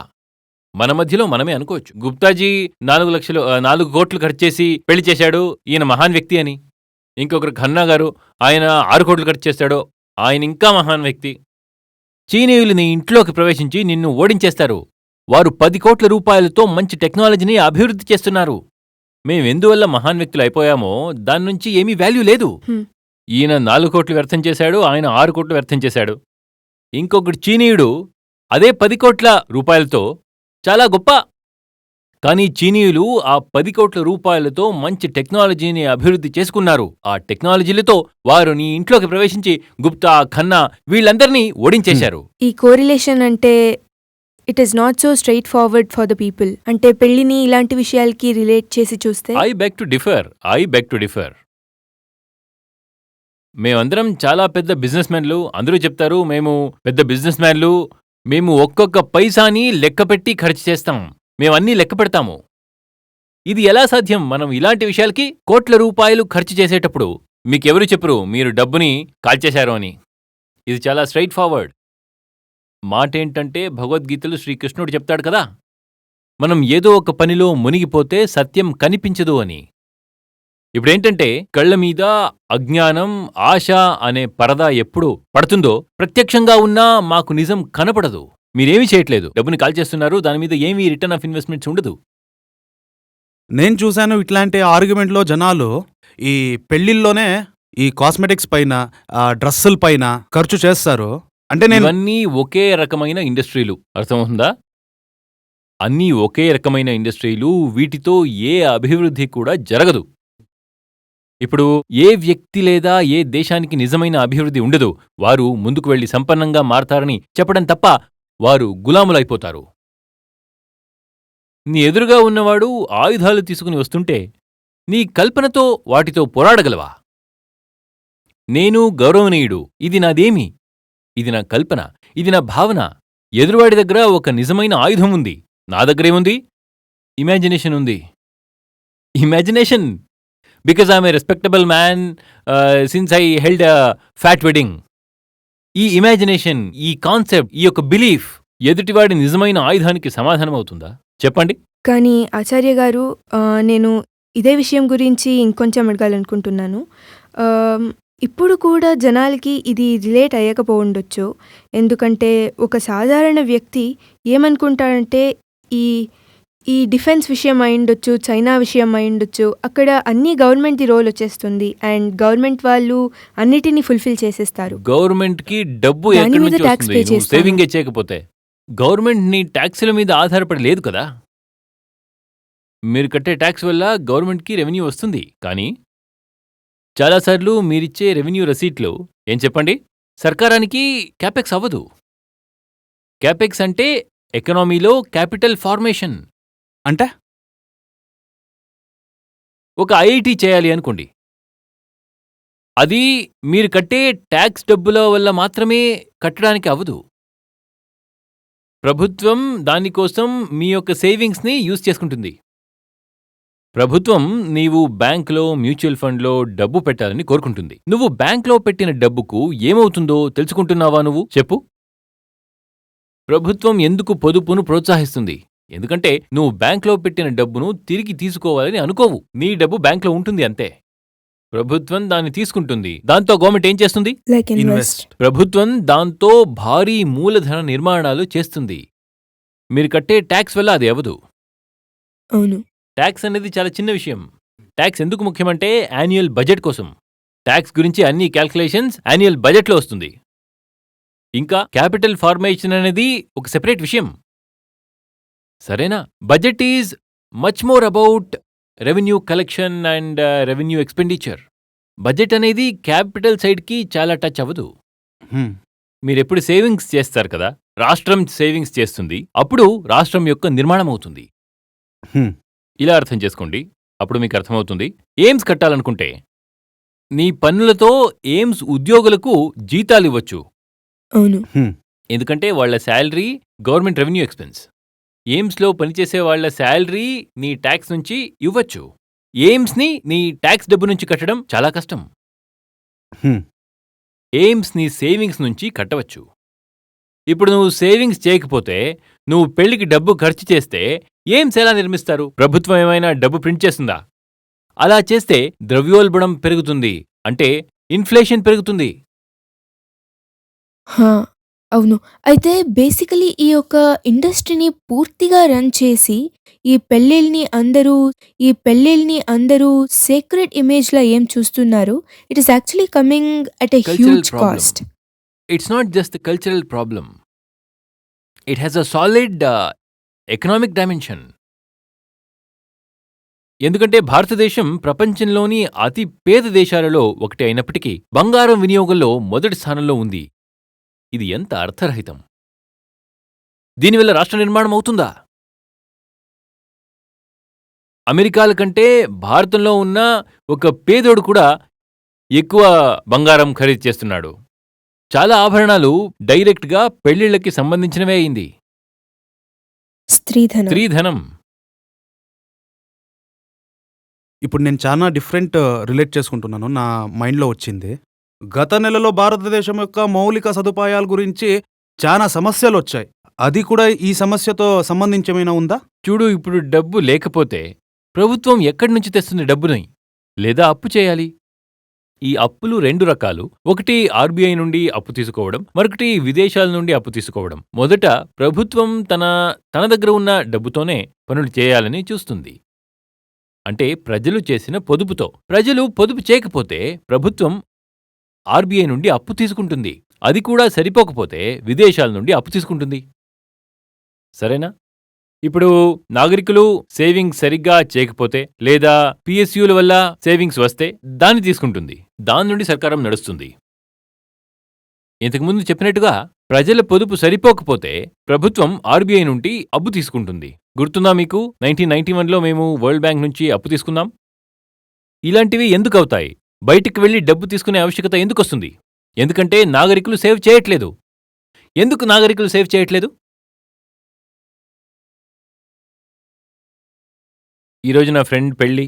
మన మధ్యలో మనమే అనుకోవచ్చు. గుప్తాజీ 4 కోట్లు ఖర్చు చేసి పెళ్లి చేశాడు, ఈయన మహాన్ వ్యక్తి అని. ఇంకొకరు ఖన్నా గారు, ఆయన 6 కోట్లు ఖర్చు చేస్తాడు, ఆయన ఇంకా మహాన్ వ్యక్తి. చీనీయులు నీ ఇంట్లోకి ప్రవేశించి నిన్ను ఓడించేస్తారు. వారు 10 కోట్ల రూపాయలతో మంచి టెక్నాలజీని అభివృద్ధి చేస్తున్నారు. మేమెందువల్ల మహాన్ వ్యక్తులు అయిపోయామో దాని నుంచి ఏమీ వాల్యూ లేదు. ఈయన 4 కోట్లు వ్యర్థం చేశాడు, ఆయన 6 కోట్లు వ్యర్థం చేశాడు. ఇంకొకటి చీనీయుడు అదే 10 కోట్ల రూపాయలతో చాలా గొప్ప. కానీ చీనీయులు ఆ 10 కోట్ల రూపాయలతో మంచి టెక్నాలజీని అభివృద్ధి చేసుకున్నారు. ఆ టెక్నాలజీలతో వారు నీ ఇంట్లోకి ప్రవేశించి గుప్తా, ఖన్నా వీళ్ళందరినీ ఓడించేశారు. ఈ కోరిలేషన్ అంటే it is not so straight forward for the people. అంటే పెళ్లిని ఇలాంటి విషయాలకి రిలేట్ చేసి చూస్తే ఐ బెగ్ టు డిఫర్. మేమందరం చాలా పెద్ద బిజినెస్ మ్యాన్లు. అందరూ చెప్తారు మేము పెద్ద బిజినెస్ మ్యాన్లు, మేము ఒక్కొక్క పైసాని లెక్కపెట్టి ఖర్చు చేస్తాం, మేమన్నీ లెక్క పెడతాము. ఇది ఎలా సాధ్యం? మనం ఇలాంటి విషయాలకి కోట్ల రూపాయలు ఖర్చు చేసేటప్పుడు మీకెవరు చెప్పరు మీరు డబ్బుని కాల్చేశారు అని. ఇది చాలా స్ట్రైట్ ఫార్వర్డ్ మాటేంటంటే, భగవద్గీతలో శ్రీకృష్ణుడు చెప్తాడు కదా, మనం ఏదో ఒక పనిలో మునిగిపోతే సత్యం కనిపించదు అని. ఇప్పుడేంటంటే, కళ్ల మీద అజ్ఞానం, ఆశ అనే పరదా ఎప్పుడు పడుతుందో ప్రత్యక్షంగా ఉన్నా మాకు నిజం కనపడదు. మీరేమీ చేయట్లేదు, డబ్బుని కాల్చేస్తున్నారు, దాని మీద ఏమీ రిటర్న్ ఆఫ్ ఇన్వెస్ట్మెంట్స్ ఉండదు. నేను చూశాను ఇట్లాంటి ఆర్గ్యుమెంట్లో జనాలు ఈ పెళ్లిల్లోనే ఈ కాస్మెటిక్స్ పైన, డ్రెస్సుల పైన ఖర్చు చేస్తారు. అంటే ఇవన్నీ ఒకే రకమైన ఇండస్ట్రీలు, అర్థమవుతుందా? అన్నీ ఒకే రకమైన ఇండస్ట్రీలు, వీటితో ఏ అభివృద్ధి కూడా జరగదు. ఇప్పుడు ఏ వ్యక్తి లేదా ఏ దేశానికి నిజమైన అభివృద్ధి ఉండదు. వారు ముందుకు వెళ్లి సంపన్నంగా మారతారని చెప్పడం తప్ప వారు గులాములైపోతారు. నీ ఎదురుగా ఉన్నవాడు ఆయుధాలు తీసుకుని వస్తుంటే నీ కల్పనతో వాటితో పోరాడగలవా? నేను గౌరవనీయుడు, ఇది నాదేమి, ఇది నా కల్పన, ఇది నా భావన. ఎదురువాడి దగ్గర ఒక నిజమైన ఆయుధం ఉంది, నా దగ్గరేముంది? ఇమాజినేషన్ ఉంది. Imagination, because I'm a respectable man since I held a fat wedding. ఈ ఇమాజినేషన్, ఈ కాన్సెప్ట్, ఈ యొక్క బిలీఫ్ ఎదుటివాడి నిజమైన ఆయుధానికి సమాధానం అవుతుందా చెప్పండి? కానీ ఆచార్య గారు, నేను ఇదే విషయం గురించి ఇంకొంచెం అడగాలనుకుంటున్నాను. ఇప్పుడు కూడా జనాలకి ఇది రిలేట్ అయ్యకపోవుండొచ్చు. ఎందుకంటే ఒక సాధారణ వ్యక్తి ఏమనుకుంటాడంటే, ఈ ఈ డిఫెన్స్ విషయం అయ్యుండొచ్చు, చైనా విషయం అయ్యుండొచ్చు. అక్కడ అన్నీ గవర్నమెంట్‌ది రోల్ వచ్చేస్తుంది. అండ్ గవర్నమెంట్ వాళ్ళు అన్నిటిని ఫుల్‌ఫిల్ చేసేస్తారు. గవర్నమెంట్‌కి డబ్బు దాని ఎక్కడి మీద నుంచి ట్యాక్స్ వస్తుంది? పే నువ్వు చేస్తాను. సేవింగే చేయకపోతే. గవర్నమెంట్ నీ ట్యాక్స్‌ల మీద ఆధారపడి లేదు కదా! మీరు కట్టే ట్యాక్స్ వల్ల గవర్నమెంట్‌కి రెవెన్యూ వస్తుంది. కానీ చాలా సార్లు మీరిచ్చే రెవెన్యూ రసీట్లు ఏం చెప్పండి? సర్కారానికి క్యాపెక్స్ అవ్వదు. క్యాపెక్స్ అంటే ఎకనామీలో క్యాపిటల్ ఫార్మేషన్. అంటే ఒక ఐఐటీ చేయాలి అనుకోండి. అది మీరు కట్టే ట్యాక్స్ డబ్బుల వల్ల మాత్రమే కట్టడానికి అవ్వదు. ప్రభుత్వం దానికోసం మీ యొక్క సేవింగ్స్‌ని యూజ్ చేసుకుంటుంది. ప్రభుత్వం నీవు బ్యాంక్‌లో, మ్యూచువల్ ఫండ్‌లో డబ్బు పెట్టాలని కోరుకుంటుంది. నువ్వు బ్యాంక్‌లో పెట్టిన డబ్బుకు ఏమవుతుందో తెలుసుకుంటున్నావా నువ్వు? చెప్పు. ప్రభుత్వం ఎందుకు పొదుపును ప్రోత్సహిస్తుంది? ఎందుకంటే నువ్వు బ్యాంక్‌లో పెట్టిన డబ్బును తిరిగి తీసుకోవాలని అనుకోవు. నీ డబ్బు బ్యాంక్‌లో ఉంటుంది అంతే. ప్రభుత్వం దాన్ని తీసుకుంటుంది. దాంతో గవర్నమెంట్ ఏం చేస్తుంది? Like invest. ఇన్వెస్ట్. ప్రభుత్వం దాంతో భారీ మూలధన నిర్మాణాలు చేస్తుంది. మీరు కట్టే ట్యాక్స్ వల్ల అది అవ్వదు. అవును. ట్యాక్స్ అనేది చాలా చిన్న విషయం. ట్యాక్స్ ఎందుకు ముఖ్యమంటే యాన్యువల్ బడ్జెట్ కోసం. ట్యాక్స్ గురించి అన్ని క్యాల్కులేషన్స్ యాన్యువల్ బడ్జెట్లో వస్తుంది. ఇంకా క్యాపిటల్ ఫార్మేషన్ అనేది ఒక సెపరేట్ విషయం. సరేనా? Budget is much more about revenue collection and revenue expenditure. Budget అనేది క్యాపిటల్ సైడ్కి చాలా టచ్ అవ్వదు. హ్మ్. మీరెప్పుడు సేవింగ్స్ చేస్తారు కదా, రాష్ట్రం సేవింగ్స్ చేస్తుంది. అప్పుడు రాష్ట్రం యొక్క నిర్మాణం అవుతుంది. హ్మ్. ఇలా అర్థం చేసుకోండి. అప్పుడు మీకు అర్థమవుతుంది. ఎయిమ్స్ కట్టాలనుకుంటే నీ పన్నులతో ఎయిమ్స్ ఉద్యోగులకు జీతాలివ్వచ్చు. అవును. హ్మ్. ఎందుకంటే వాళ్ళ శాలరీ గవర్నమెంట్ రెవెన్యూ ఎక్స్పెన్స్. ఎయిమ్స్లో పనిచేసే వాళ్ళ శాలరీ నీ ట్యాక్స్ నుంచి ఇవ్వచ్చు. ఎయిమ్స్ని నీ ట్యాక్స్ డబ్బు నుంచి కట్టడం చాలా కష్టం. హ్మ్. ఎయిమ్స్ నీ సేవింగ్స్ నుంచి కట్టవచ్చు. ఇప్పుడు నువ్వు సేవింగ్స్ చేయకపోతే, నువ్వు పెళ్లికి డబ్బు ఖర్చు చేస్తే ఎయిమ్స్ ఎలా నిర్మిస్తారు? ప్రభుత్వం ఏమైనా డబ్బు ప్రింట్ చేస్తుందా? అలా చేస్తే ద్రవ్యోల్బణం పెరుగుతుంది. అంటే ఇన్ఫ్లేషన్ పెరుగుతుంది. హా! అవును. అయితే బేసికలీ ఈ యొక్క ఇండస్ట్రీని పూర్తిగా రన్ చేసి, ఈ పెళ్ళిళ్ళని అందరూ సేక్రెడ్ ఇమేజ్‌లా ఏం చూస్తున్నారు? It is actually coming at a Cultural huge problem. Cost. It's not just a cultural problem. It has a solid economic dimension. ఎందుకంటే భారతదేశం ప్రపంచంలోని అతి పేద దేశాలలో ఒకటి అయినప్పటికీ బంగారం వినియోగంలో మొదటి స్థానంలో ఉంది. ఇది ఎంత అర్థరహితం! దీనివల్ల రాష్ట్ర నిర్మాణం అవుతుందా? అమెరికాల కంటే భారతంలో ఉన్న ఒక పేదోడు కూడా ఎక్కువ బంగారం ఖరీదు చేస్తున్నాడు. చాలా ఆభరణాలు డైరెక్ట్గా పెళ్లిళ్లకి సంబంధించినవే అయింది. స్త్రీధనం. స్త్రీధనం. ఇప్పుడు నేను చాలా డిఫరెంట్ రిలేట్ చేసుకుంటున్నాను. నా మైండ్‌లో వచ్చింది. గత నెలలో భారతదేశం యొక్క మౌలిక సదుపాయాల గురించి చాలా సమస్యలొచ్చాయి. అది కూడా ఈ సమస్యతో సంబంధించేమైనా ఉందా? చూడు, ఇప్పుడు డబ్బు లేకపోతే ప్రభుత్వం ఎక్కడి నుంచి తెస్తుంది డబ్బుని? లేదా అప్పు చేయాలి. ఈ అప్పులు రెండు రకాలు. ఒకటి ఆర్బీఐ నుండి అప్పు తీసుకోవడం, మరొకటి విదేశాల నుండి అప్పు తీసుకోవడం. మొదట ప్రభుత్వం తన దగ్గర ఉన్న డబ్బుతోనే పనులు చేయాలని చూస్తుంది. అంటే ప్రజలు చేసిన పొదుపుతో. ప్రజలు పొదుపు చేయకపోతే ప్రభుత్వం ఆర్బీఐ నుండి అప్పు తీసుకుంటుంది. అది కూడా సరిపోకపోతే విదేశాల నుండి అప్పు తీసుకుంటుంది. సరేనా? ఇప్పుడు నాగరికులు సేవింగ్స్ సరిగ్గా చేయకపోతే, లేదా పిఎస్యుల వల్ల సేవింగ్స్ వస్తే దాన్ని తీసుకుంటుంది. దాని నుండి సర్కారం నడుస్తుంది. ఇంతకుముందు చెప్పినట్టుగా ప్రజల పొదుపు సరిపోకపోతే ప్రభుత్వం ఆర్బీఐ నుండి అప్పు తీసుకుంటుంది. గుర్తుందా మీకు? 1991లో మేము వరల్డ్ బ్యాంక్ నుంచి అప్పు తీసుకున్నాం. ఇలాంటివి ఎందుకవుతాయి? బయటికి వెళ్లి డబ్బు తీసుకునే ఆవశ్యకత ఎందుకొస్తుంది? ఎందుకంటే నాగరికులు సేవ్ చేయట్లేదు. ఎందుకు నాగరికులు సేవ్ చేయట్లేదు? ఈరోజు నా ఫ్రెండ్ పెళ్ళి.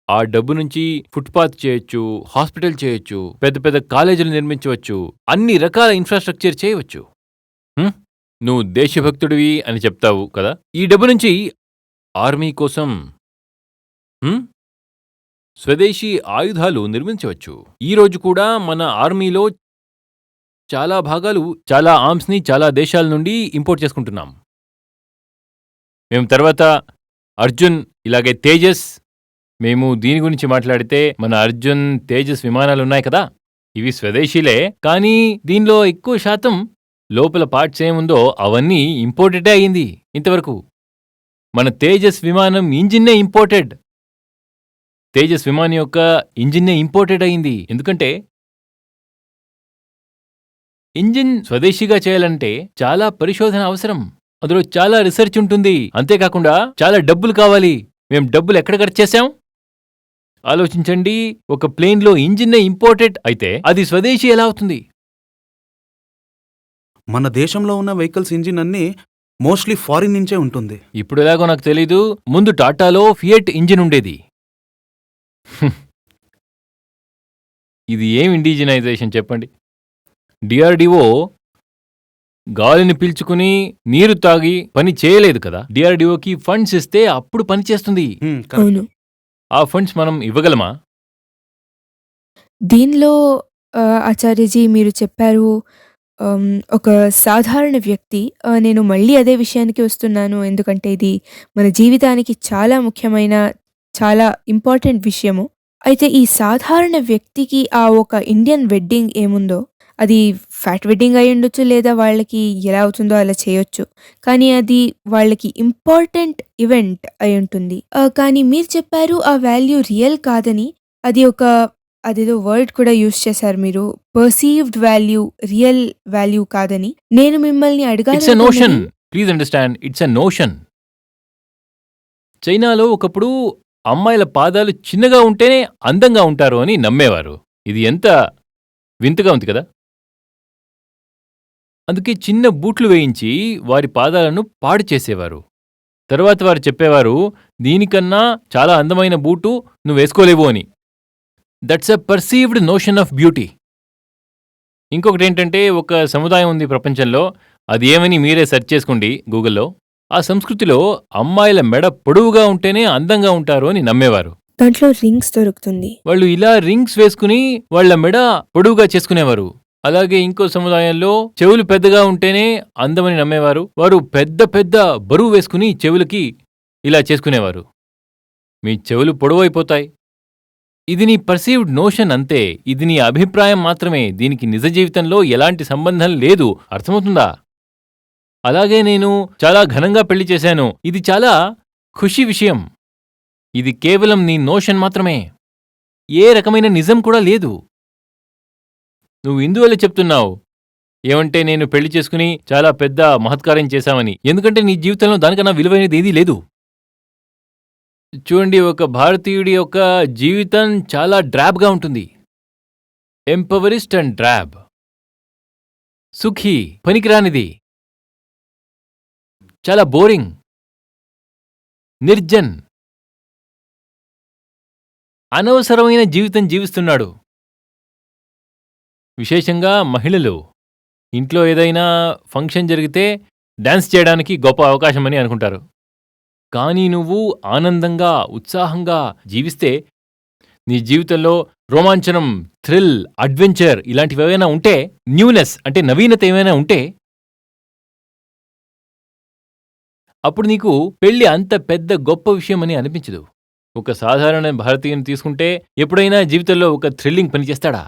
ఆ డబ్బు నుంచి ఫుట్పాత్ చేయొచ్చు, హాస్పిటల్ చేయొచ్చు, పెద్ద పెద్ద కాలేజీలు నిర్మించవచ్చు, అన్ని రకాల ఇన్ఫ్రాస్ట్రక్చర్ చేయవచ్చు. నువ్వు దేశభక్తుడివి అని చెప్తావు కదా. ఈ డబ్బు నుంచి ఆర్మీ కోసం స్వదేశీ ఆయుధాలు నిర్మించవచ్చు. ఈరోజు కూడా మన ఆర్మీలో చాలా భాగాలు, చాలా ఆర్మ్స్ని చాలా దేశాల నుండి ఇంపోర్ట్ చేసుకుంటున్నాం. మేము తర్వాత అర్జున్, ఇలాగే తేజస్, మేము దీని గురించి మాట్లాడితే మన అర్జున్, తేజస్ విమానాలున్నాయి కదా, ఇవి స్వదేశీలే. కానీ దీనిలో ఎక్కువ శాతం లోపల పార్ట్స్ ఏముందో అవన్నీ ఇంపోర్టెడే అయ్యింది ఇంతవరకు. మన తేజస్ విమానం ఇంజిన్నే ఇంపోర్టెడ్. తేజస్ విమానం యొక్క ఇంజిన్నే ఇంపోర్టెడ్ అయింది. ఎందుకంటే ఇంజిన్ స్వదేశీగా చేయాలంటే చాలా పరిశోధన అవసరం, అందులో చాలా రీసెర్చ్ ఉంటుంది. అంతేకాకుండా చాలా డబ్బులు కావాలి. మేం డబ్బులు ఎక్కడ ఖర్చు చేశాం ఆలోచించండి. ఒక ప్లేన్లో ఇంజిన్నే ఇంపోర్టెడ్ అయితే అది స్వదేశీ ఎలా అవుతుంది? మన దేశంలో ఉన్న వెహికల్స్ ఇంజిన్ అన్ని మోస్ట్లీ ఫారిన్ నుంచే ఉంటుంది. ఇప్పుడు ఎలాగో నాకు తెలీదు. ముందు టాటాలో ఫియట్ ఇంజిన్ ఉండేది. ఇది ఏం ఇండిజినైజేషన్ చెప్పండి? డిఆర్డిఓ గాలిని పీల్చుకుని నీరు తాగి పని చేయలేదు కదా. డిఆర్డిఓకి ఫండ్స్ ఇస్తే అప్పుడు పని చేస్తుంది. కరెక్ట్. అవును. ఆ ఫండ్స్ మనం ఇవ్వగలమా? దీనిలో ఆచార్యజీ మీరు చెప్పారు ఒక సాధారణ వ్యక్తి, నేను మళ్ళీ అదే విషయానికి వస్తున్నాను, ఎందుకంటే ఇది మన జీవితానికి చాలా ముఖ్యమైన, చాలా ఇంపార్టెంట్ విషయము. అయితే ఈ సాధారణ వ్యక్తికి ఆ ఒక ఇండియన్ వెడ్డింగ్ ఏముందో అది ఫ్యాట్ వెడ్డింగ్ అయి ఉండొచ్చు, లేదా వాళ్ళకి ఎలా అవుతుందో అలా చేయొచ్చు, కానీ అది వాళ్ళకి ఇంపార్టెంట్ ఈవెంట్ అయి ఉంటుంది. కానీ మీరు చెప్పారు ఆ వాల్యూ రియల్ కాదని. అది ఒక అదేదో వర్డ్ కూడా యూజ్ చేశారు మీరు, పర్సీవ్డ్ వాల్యూ, రియల్ వాల్యూ కాదని. నేను మిమ్మల్ని ఇట్స్ ఎ నోషన్. అడగాలి. Please understand, it's a notion. చైనాలో ఒకప్పుడు అమ్మాయిల పాదాలు చిన్నగా ఉంటేనే అందంగా ఉంటారు అని నమ్మేవారు. ఇది ఎంత వింతగా ఉంది కదా. అందుకే చిన్న బూట్లు వేయించి వారి పాదాలను పాడు చేసేవారు. తర్వాత వారు చెప్పేవారు, దీనికన్నా చాలా అందమైన బూటు నువ్వేసుకోలేవు అని. That's a perceived notion of beauty. ఇంకొకటేంటంటే, ఒక సముదాయం ఉంది ప్రపంచంలో, అది ఏమని మీరే సెర్చ్ చేసుకోండి గూగుల్లో. ఆ సంస్కృతిలో అమ్మాయిల మెడ పొడవుగా ఉంటేనే అందంగా ఉంటారు అని నమ్మేవారు. దాంట్లో రింగ్స్ దొరుకుతుంది. వాళ్ళు ఇలా రింగ్స్ వేసుకుని వాళ్ల మెడ పొడవుగా చేసుకునేవారు. అలాగే ఇంకో సముదాయంలో చెవులు పెద్దగా ఉంటేనే అందమని నమ్మేవారు. వారు పెద్ద పెద్ద బరువు వేసుకుని చెవులకి ఇలా చేసుకునేవారు. మీ చెవులు పొడవైపోతాయి. ఇది నీ పర్సీవ్డ్ నోషన్ అంతే. ఇది నీ అభిప్రాయం మాత్రమే. దీనికి నిజ జీవితంలో ఎలాంటి సంబంధం లేదు. అర్థమవుతుందా? అలాగే నేను చాలా ఘనంగా పెళ్లి చేశాను. ఇది చాలా ఖుషి విషయం. ఇది కేవలం నీ నోషన్ మాత్రమే. ఏ రకమైన నిజం కూడా లేదు. నువ్వు ఇందువల్ల చెప్తున్నావు ఏమంటే, నేను పెళ్లి చేసుకుని చాలా పెద్ద మహత్కార్యం చేశామని. ఎందుకంటే నీ జీవితంలో దానికన్నా విలువైనది ఏదీ లేదు. చూడండి, ఒక భారతీయుడి యొక్క జీవితం చాలా డ్రాబ్గా ఉంటుంది. ఎంపవరిస్ట్ అండ్ డ్రాబ్, సుఖీ, పనికిరానిది, చాలా బోరింగ్, నిర్జన్, అనవసరమైన జీవితం జీవిస్తున్నాడు. విశేషంగా మహిళలు ఇంట్లో ఏదైనా ఫంక్షన్ జరిగితే డాన్స్ చేయడానికి గొప్ప అవకాశమని అనుకుంటారు. కానీ నువ్వు ఆనందంగా, ఉత్సాహంగా జీవిస్తే, నీ జీవితంలో రోమాంచనం, థ్రిల్, అడ్వెంచర్ ఇలాంటివి ఏమైనా ఉంటే, న్యూనెస్ అంటే నవీనత ఏమైనా ఉంటే, అప్పుడు నీకు పెళ్లి అంత పెద్ద గొప్ప విషయమని అనిపించదు. ఒక సాధారణ భారతీయుని తీసుకుంటే ఎప్పుడైనా జీవితంలో ఒక థ్రిల్లింగ్ పని చేస్తాడా?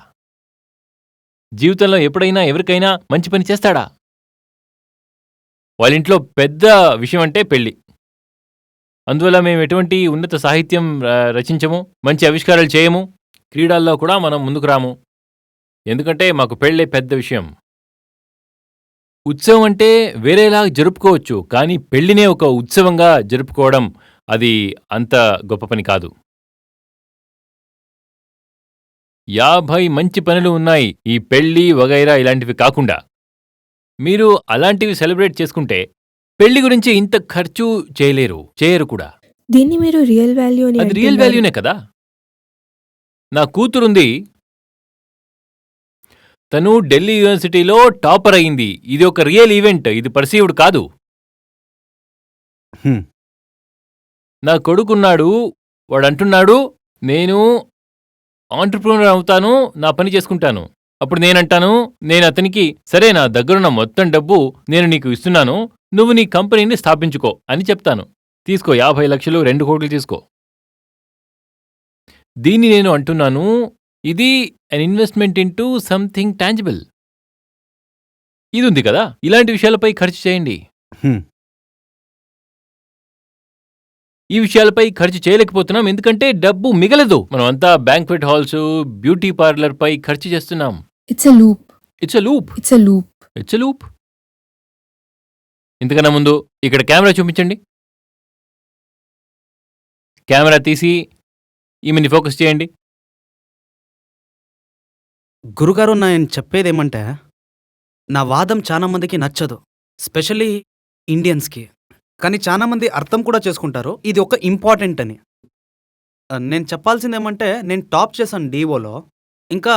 జీవితంలో ఎప్పుడైనా ఎవరికైనా మంచి పని చేస్తాడా? వాళ్ళింట్లో పెద్ద విషయం అంటే పెళ్లి. అందువల్ల మేము ఎటువంటి ఉన్నత సాహిత్యం రచించము, మంచి ఆవిష్కారాలు చేయము, క్రీడల్లో కూడా మనం ముందుకు రాము. ఎందుకంటే మాకు పెళ్ళే పెద్ద విషయం. ఉత్సవం అంటే వేరేలా జరుపుకోవచ్చు, కానీ పెళ్లినే ఒక ఉత్సవంగా జరుపుకోవడం అది అంత గొప్ప పని కాదు. 50 మంచి పనులు ఉన్నాయి ఈ పెళ్లి వగైరా ఇలాంటివి కాకుండా. మీరు అలాంటివి సెలబ్రేట్ చేసుకుంటే పెళ్లి గురించి ఇంత ఖర్చు చేయరు కూడా. దీన్ని మీరు రియల్ వాల్యూ అని అది రియల్ వాల్యూనే కదా. నా కూతురుంది, తను ఢిల్లీ యూనివర్సిటీలో టాపర్ అయింది. ఇది ఒక రియల్ ఈవెంట్, ఇది పర్సీవ్డ్ కాదు. నా కొడుకున్నాడు, వాడంటున్నాడు నేను ఆంట్రప్రెన్యూర్ అవుతాను, నా పని చేసుకుంటాను. అప్పుడు నేనంటాను, నేను అతనికి, సరే నా దగ్గరున్న మొత్తం డబ్బు నేను నీకు ఇస్తున్నాను, నువ్వు నీ కంపెనీని స్థాపించుకో అని చెప్తాను. తీసుకో 50 లక్షలు 2 కోట్లు తీసుకో. దీన్ని నేను అంటున్నాను, ఇది an investment into something tangible. ఇది ఉంది కదా, ఇలాంటి విషయాలపై ఖర్చు చేయండి. హ్మ్. ఈ విషయాలపై ఖర్చు చేయలేకపోతున్నాం ఎందుకంటే డబ్బు మిగలదు. మనం అంతా బ్యాంక్వెట్ హాల్స్, బ్యూటీ పార్లర్ పై ఖర్చు చేస్తున్నాం. It's a loop. It's a loop. It's a loop. It's a loop. ఇంతకన్నా ముందు ఇక్కడ కెమెరా చూపించండి. కెమెరా తీసి ఈమెని ఫోకస్ చేయండి. గురుగారు, నేను చెప్పేదేమంటే, నా వాదం చాలా మందికి నచ్చదు, స్పెషల్లీ ఇండియన్స్కి. కానీ చాలా మంది అర్థం కూడా చేసుకుంటారు ఇది ఒక ఇంపార్టెంట్ అని. నేను చెప్పాల్సిందేమంటే, నేను టాప్ చేశాను డీఓలో, ఇంకా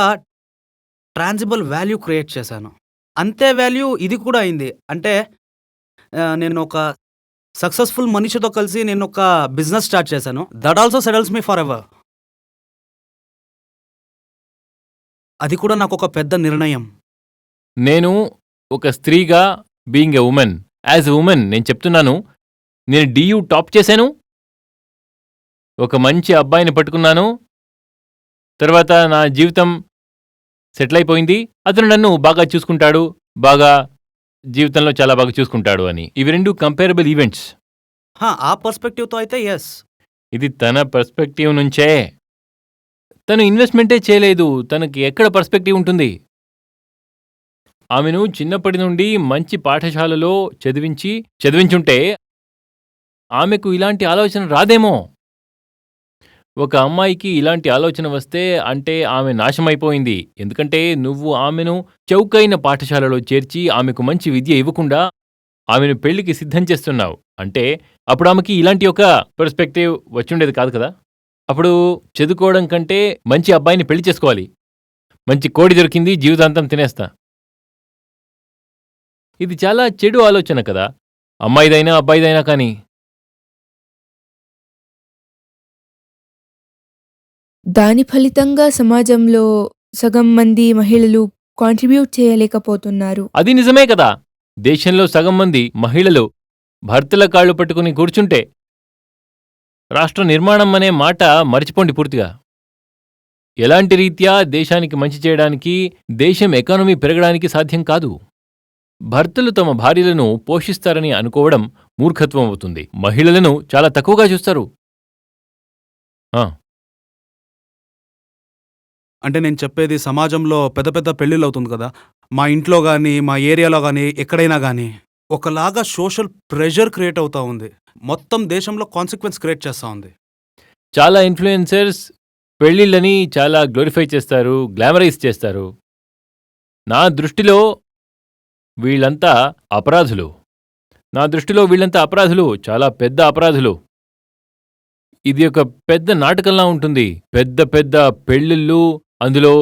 ట్రాన్జిబుల్ వాల్యూ క్రియేట్ చేశాను. అంతే వాల్యూ ఇది కూడా అయింది. అంటే నేను ఒక సక్సెస్ఫుల్ మనిషితో కలిసి నేను ఒక బిజినెస్ స్టార్ట్ చేశాను. That also settles me for ever. అది కూడా నాకు ఒక పెద్ద నిర్ణయం. నేను ఒక స్త్రీగా, being a women, as a women నేను చెప్తున్నాను, నేను డియూ టాప్ చేశాను, ఒక మంచి అబ్బాయిని పట్టుకున్నాను, తర్వాత నా జీవితం సెటిల్ అయిపోయింది, అతను నన్ను బాగా చూసుకుంటాడు, బాగా జీవితంలో చాలా బాగా చూసుకుంటాడు అని. ఇవి రెండు కంపేరబుల్ ఈవెంట్స్. ఆ పర్స్పెక్టివ్తో అయితే ఎస్. ఇది తన పర్స్పెక్టివ్ నుంచే. తను ఇన్వెస్ట్మెంటే చేయలేదు, తనకి ఎక్కడ పర్స్పెక్టివ్ ఉంటుంది? ఆమెను చిన్నప్పటి నుండి మంచి పాఠశాలలో చదివించుంటే ఆమెకు ఇలాంటి ఆలోచన రాదేమో. ఒక అమ్మాయికి ఇలాంటి ఆలోచన వస్తే అంటే ఆమె నాశమైపోయింది. ఎందుకంటే నువ్వు ఆమెను చౌకైన పాఠశాలలో చేర్చి ఆమెకు మంచి విద్య ఇవ్వకుండా ఆమెను పెళ్లికి సిద్ధం చేస్తున్నావు అంటే అప్పుడు ఆమెకి ఇలాంటి ఒక పర్స్పెక్టివ్ వచ్చుండేది కాదు కదా. అప్పుడు చదువుకోవడం కంటే మంచి అబ్బాయిని పెళ్లి చేసుకోవాలి, మంచి కోడి దొరికింది జీవితాంతం తినేస్తా. ఇది చాలా చెడు ఆలోచన కదా, అమ్మాయిదైనా అబ్బాయిదైనా కానీ. దాని ఫలితంగా సమాజంలో సగం మంది మహిళలు కాంట్రిబ్యూట్ చేయలేకపోతున్నారు. అది నిజమే కదా. దేశంలో సగం మంది మహిళలు భర్తల కాళ్ళు పట్టుకుని కూర్చుంటే రాష్ట్ర నిర్మాణం అనే మాట మర్చిపోండి పూర్తిగా. ఎలాంటి రీత్యా దేశానికి మంచి చేయడానికి, దేశం ఎకానమీ పెరగడానికి సాధ్యం కాదు. భర్తలు తమ భార్యలను పోషిస్తారని అనుకోవడం మూర్ఖత్వం అవుతుంది. మహిళలను చాలా తక్కువగా చూస్తారు. అంటే నేను చెప్పేది, సమాజంలో పెద్ద పెద్ద పెళ్ళిళ్ళు అవుతుంది కదా, మా ఇంట్లో కానీ మా ఏరియాలో కానీ ఎక్కడైనా కానీ ఒకలాగా సోషల్ ప్రెషర్ క్రియేట్ అవుతా ఉంది. మొత్తం దేశంలో కాన్సిక్వెన్స్ క్రియేట్ చేస్తూ ఉంది. చాలా ఇన్ఫ్లుయెన్సర్స్ పెళ్ళిళ్ళని చాలా గ్లోరిఫై చేస్తారు, గ్లామరైజ్ చేస్తారు. నా దృష్టిలో వీళ్ళంతా అపరాధులు. చాలా పెద్ద అపరాధులు. ఇది ఒక పెద్ద నాటకంలా ఉంటుంది. పెద్ద పెద్ద పెళ్ళిళ్ళు, అందులో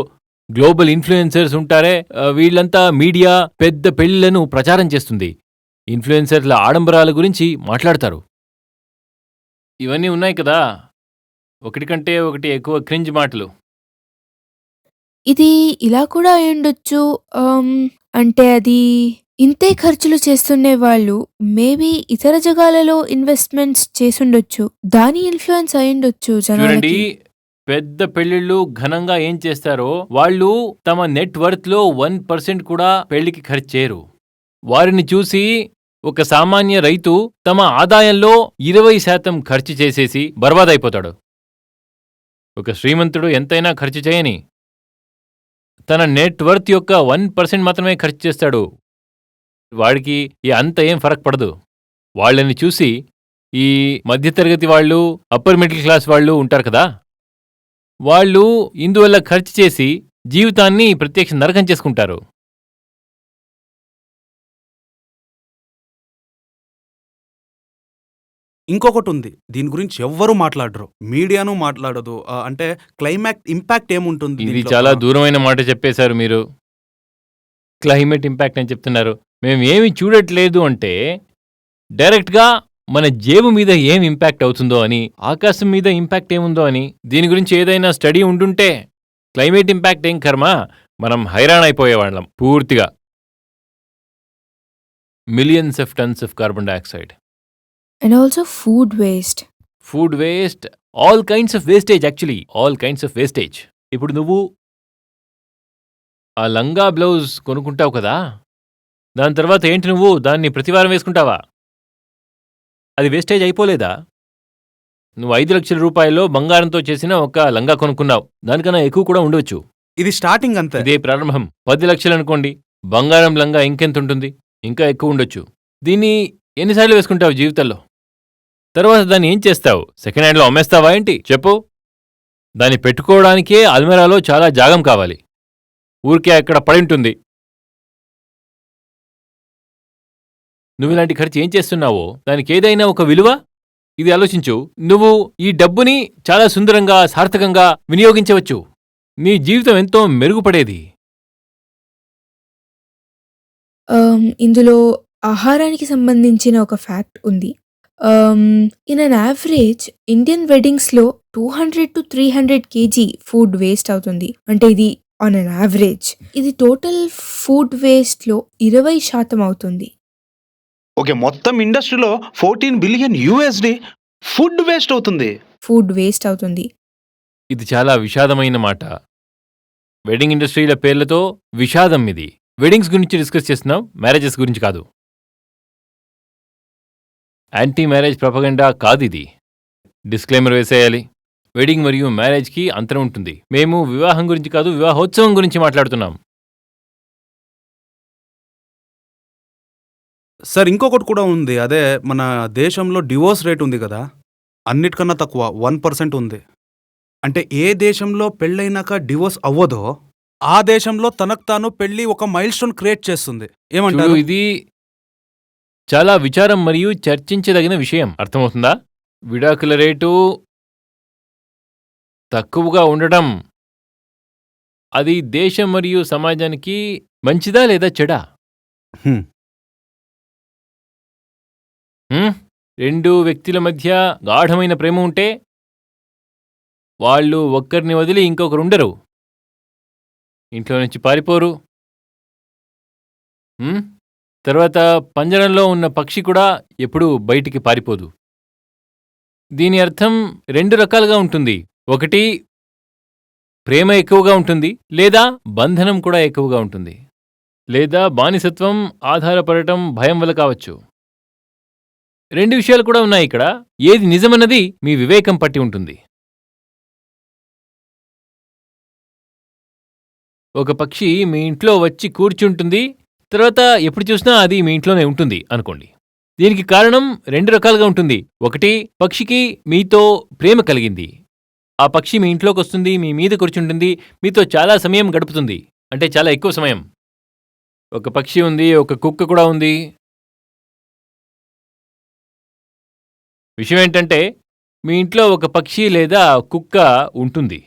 గ్లోబల్ ఇన్ఫ్లుయెన్సర్స్ ఉంటారే, వీళ్ళంతా మీడియా పెద్ద పెళ్ళిళ్లను ప్రచారం చేస్తుంది. ఇన్ఫ్లుయెన్సర్ల ఆడంబరాల గురించి మాట్లాడతారు. ఇవన్నీ ఉన్నాయి కదా, ఒకటి కంటే ఒకటి ఎక్కువ క్రింజ్ మాటలు. ఇది ఇలా కూడా అయ్యుండొచ్చు. అంటే అది ఇంతే ఖర్చులు చేస్తున్నే వాళ్ళు మేబీ ఇతర జగాలలో ఇన్వెస్ట్మెంట్స్ చేసుండొచ్చు. దాని ఇన్ఫ్లుయెన్స్ అయ్యుండొచ్చు చూడండి, జనాలకి. పెద్ద పెళ్ళిళ్ళు ఘనంగా ఏం చేస్తారో వాళ్ళు తమ నెట్ వర్త్ లో 1% కూడా పెళ్లికి ఖర్చు చేయరు. వారిని చూసి ఒక సామాన్య రైతు తమ ఆదాయంలో 20% ఖర్చు చేసేసి బర్బాదైపోతాడు. ఒక శ్రీమంతుడు ఎంతైనా ఖర్చు చేయని తన నెట్ వర్త్ యొక్క 1% మాత్రమే ఖర్చు చేస్తాడు. వాడికి అంత ఏం ఫరక్ పడదు. వాళ్ళని చూసి ఈ మధ్యతరగతి వాళ్ళు, అప్పర్ మిడిల్ క్లాస్ వాళ్ళు ఉంటారు కదా, వాళ్ళు ఇందువల్ల ఖర్చు చేసి జీవితాన్ని ప్రత్యక్ష నరకం చేసుకుంటారు. ఇంకొకటి ఉంది, దీని గురించి ఎవ్వరూ మాట్లాడరు, మీడియాను మాట్లాడదు. అంటే క్లైమాక్స్ ఇంపాక్ట్ ఏముంటుంది ఇది దీంట్లో? చాలా దూరమైన మాట చెప్పేశారు మీరు. క్లైమేట్ ఇంపాక్ట్ అని చెప్తున్నారు. మేమేమి చూడట్లేదు అంటే డైరెక్ట్గా మన జేబు మీద ఏం ఇంపాక్ట్ అవుతుందో అని, ఆకాశం మీద ఇంపాక్ట్ ఏముందో అని. దీని గురించి ఏదైనా స్టడీ ఉండుంటే క్లైమేట్ ఇంపాక్ట్ ఏం కర్మ, మనం హైరాణ అయిపోయేవాళ్ళం పూర్తిగా. millions of tons of carbon dioxide. And also food waste. Food waste, all kinds of wastage actually, all kinds of wastage. ఇప్పుడు నువ్వు ఆ లంగా బ్లౌజ్ కొనుక్కుంటావు కదా, దాని తర్వాత ఏంటి నువ్వు దాన్ని ప్రతివారం వేసుకుంటావా? అది వేస్టేజ్ అయిపోలేదా? నువ్వు 5 లక్షల రూపాయల్లో బంగారంతో చేసిన ఒక లంగా కొనుక్కున్నావు, దానికన్నా ఎక్కువ కూడా ఉండవచ్చు. ఇది స్టార్టింగ్ అంతే. ఇదే ప్రారంభం. 10 లక్షలు అనుకోండి, బంగారం లంగా ఇంకెంత ఉంటుంది? ఇంకా ఎక్కువ ఉండొచ్చు. దీన్ని ఎన్నిసార్లు వేసుకుంటావు జీవితంలో? తర్వాత దాన్ని ఏం చేస్తావు? సెకండ్ హ్యాండ్లో అమ్మేస్తావా ఏంటి? చెప్పు. దాన్ని పెట్టుకోవడానికే అల్మెరాలో చాలా జాగం కావాలి, ఊరికే అక్కడ పడి ఉంటుంది. నువ్వు ఇలాంటి ఖర్చు ఏం చేస్తున్నావో దానికి ఏదైనా ఒక విలువ? ఇది ఆలోచించు. నువ్వు ఈ డబ్బుని చాలా సుందరంగా, సార్థకంగా వినియోగించవచ్చు. నీ జీవితం ఎంతో మెరుగుపడేది. ఇందులో ఆహారానికి సంబంధించిన ఒక ఫ్యాక్ట్ ఉంది. ఇన్ అన్ యావరేజ్ ఇండియన్ వెడ్డింగ్స్లో 200 to 300 kg ఫుడ్ వేస్ట్ అవుతుంది. అంటే ఇది ఆన్ అన్ యావరేజ్. ఇది టోటల్ ఫుడ్ వేస్ట్లో 20% అవుతుంది. ఓకే, మొత్తం ఇండస్ట్రీలో 14 బిలియన్ USD ఫుడ్ వేస్ట్ అవుతుంది. ఫుడ్ వేస్ట్ అవుతుంది. ఇది చాలా విషాదమైన మాట. వెడ్డింగ్ ఇండస్ట్రీల పేర్లతో విషాదం ఇది. వెడ్డింగ్స్ గురించి డిస్కస్ చేస్తున్నాం, మ్యారేజెస్ గురించి కాదు. యాంటీ మ్యారేజ్ ప్రొపగండా కాదు ఇది. డిస్క్లైమర్ వేసేయాలి. వెడ్డింగ్ మరియు మ్యారేజ్కి అంతరం ఉంటుంది. మేము వివాహం గురించి కాదు, వివాహోత్సవం గురించి మాట్లాడుతున్నాం. సార్ ఇంకొకటి కూడా ఉంది. అదే మన దేశంలో డివోర్స్ రేట్ ఉంది కదా, అన్నిటికన్నా తక్కువ 1% ఉంది. అంటే ఏ దేశంలో పెళ్ళైనాక డివోర్స్ అవ్వదో ఆ దేశంలో తనకు తాను పెళ్లి ఒక మైల్ స్టోన్ క్రియేట్ చేస్తుంది. ఏమంటారు? చూడు, ఇది చాలా విచారం మరియు చర్చించదగిన విషయం. అర్థమవుతుందా? విడాకుల రేటు తక్కువగా ఉండడం అది దేశం మరియు సమాజానికి మంచిదా లేదా చెడా? హ్మ్. రెండు వ్యక్తుల మధ్య గాఢమైన ప్రేమ ఉంటే వాళ్ళు ఒక్కరిని వదిలి ఇంకొకరుండరు, ఇంట్లో నుంచి పారిపోరు. తర్వాత పంజరంలో ఉన్న పక్షి కూడా ఎప్పుడూ బయటికి పారిపోదు. దీని అర్థం 2 రకాలుగా ఉంటుంది. ఒకటి, ప్రేమ ఎక్కువగా ఉంటుంది, లేదా బంధనం కూడా ఎక్కువగా ఉంటుంది, లేదా బానిసత్వం ఆధారపడటం భయం వల్ల కావచ్చు. 2 విషయాలు కూడా ఉన్నాయి ఇక్కడ. ఏది నిజమన్నది మీ వివేకం పట్టి ఉంటుంది. ఒక పక్షి మీ ఇంట్లో వచ్చి కూర్చుంటుంది, తర్వాత ఎప్పుడు చూసినా అది మీ ఇంట్లోనే ఉంటుంది అనుకోండి. దీనికి కారణం 2 రకాలుగా ఉంటుంది. ఒకటి, పక్షికి మీతో ప్రేమ కలిగింది. ఆ పక్షి మీ ఇంట్లోకి వస్తుంది, మీ మీద కూర్చుంటుంది, మీతో చాలా సమయం గడుపుతుంది, అంటే చాలా ఎక్కువ సమయం. ఒక పక్షి ఉంది, ఒక కుక్క కూడా ఉంది. విషయం ఏంటంటే మీ ఇంట్లో ఒక పక్షి లేదా కుక్క ఉంటుంది.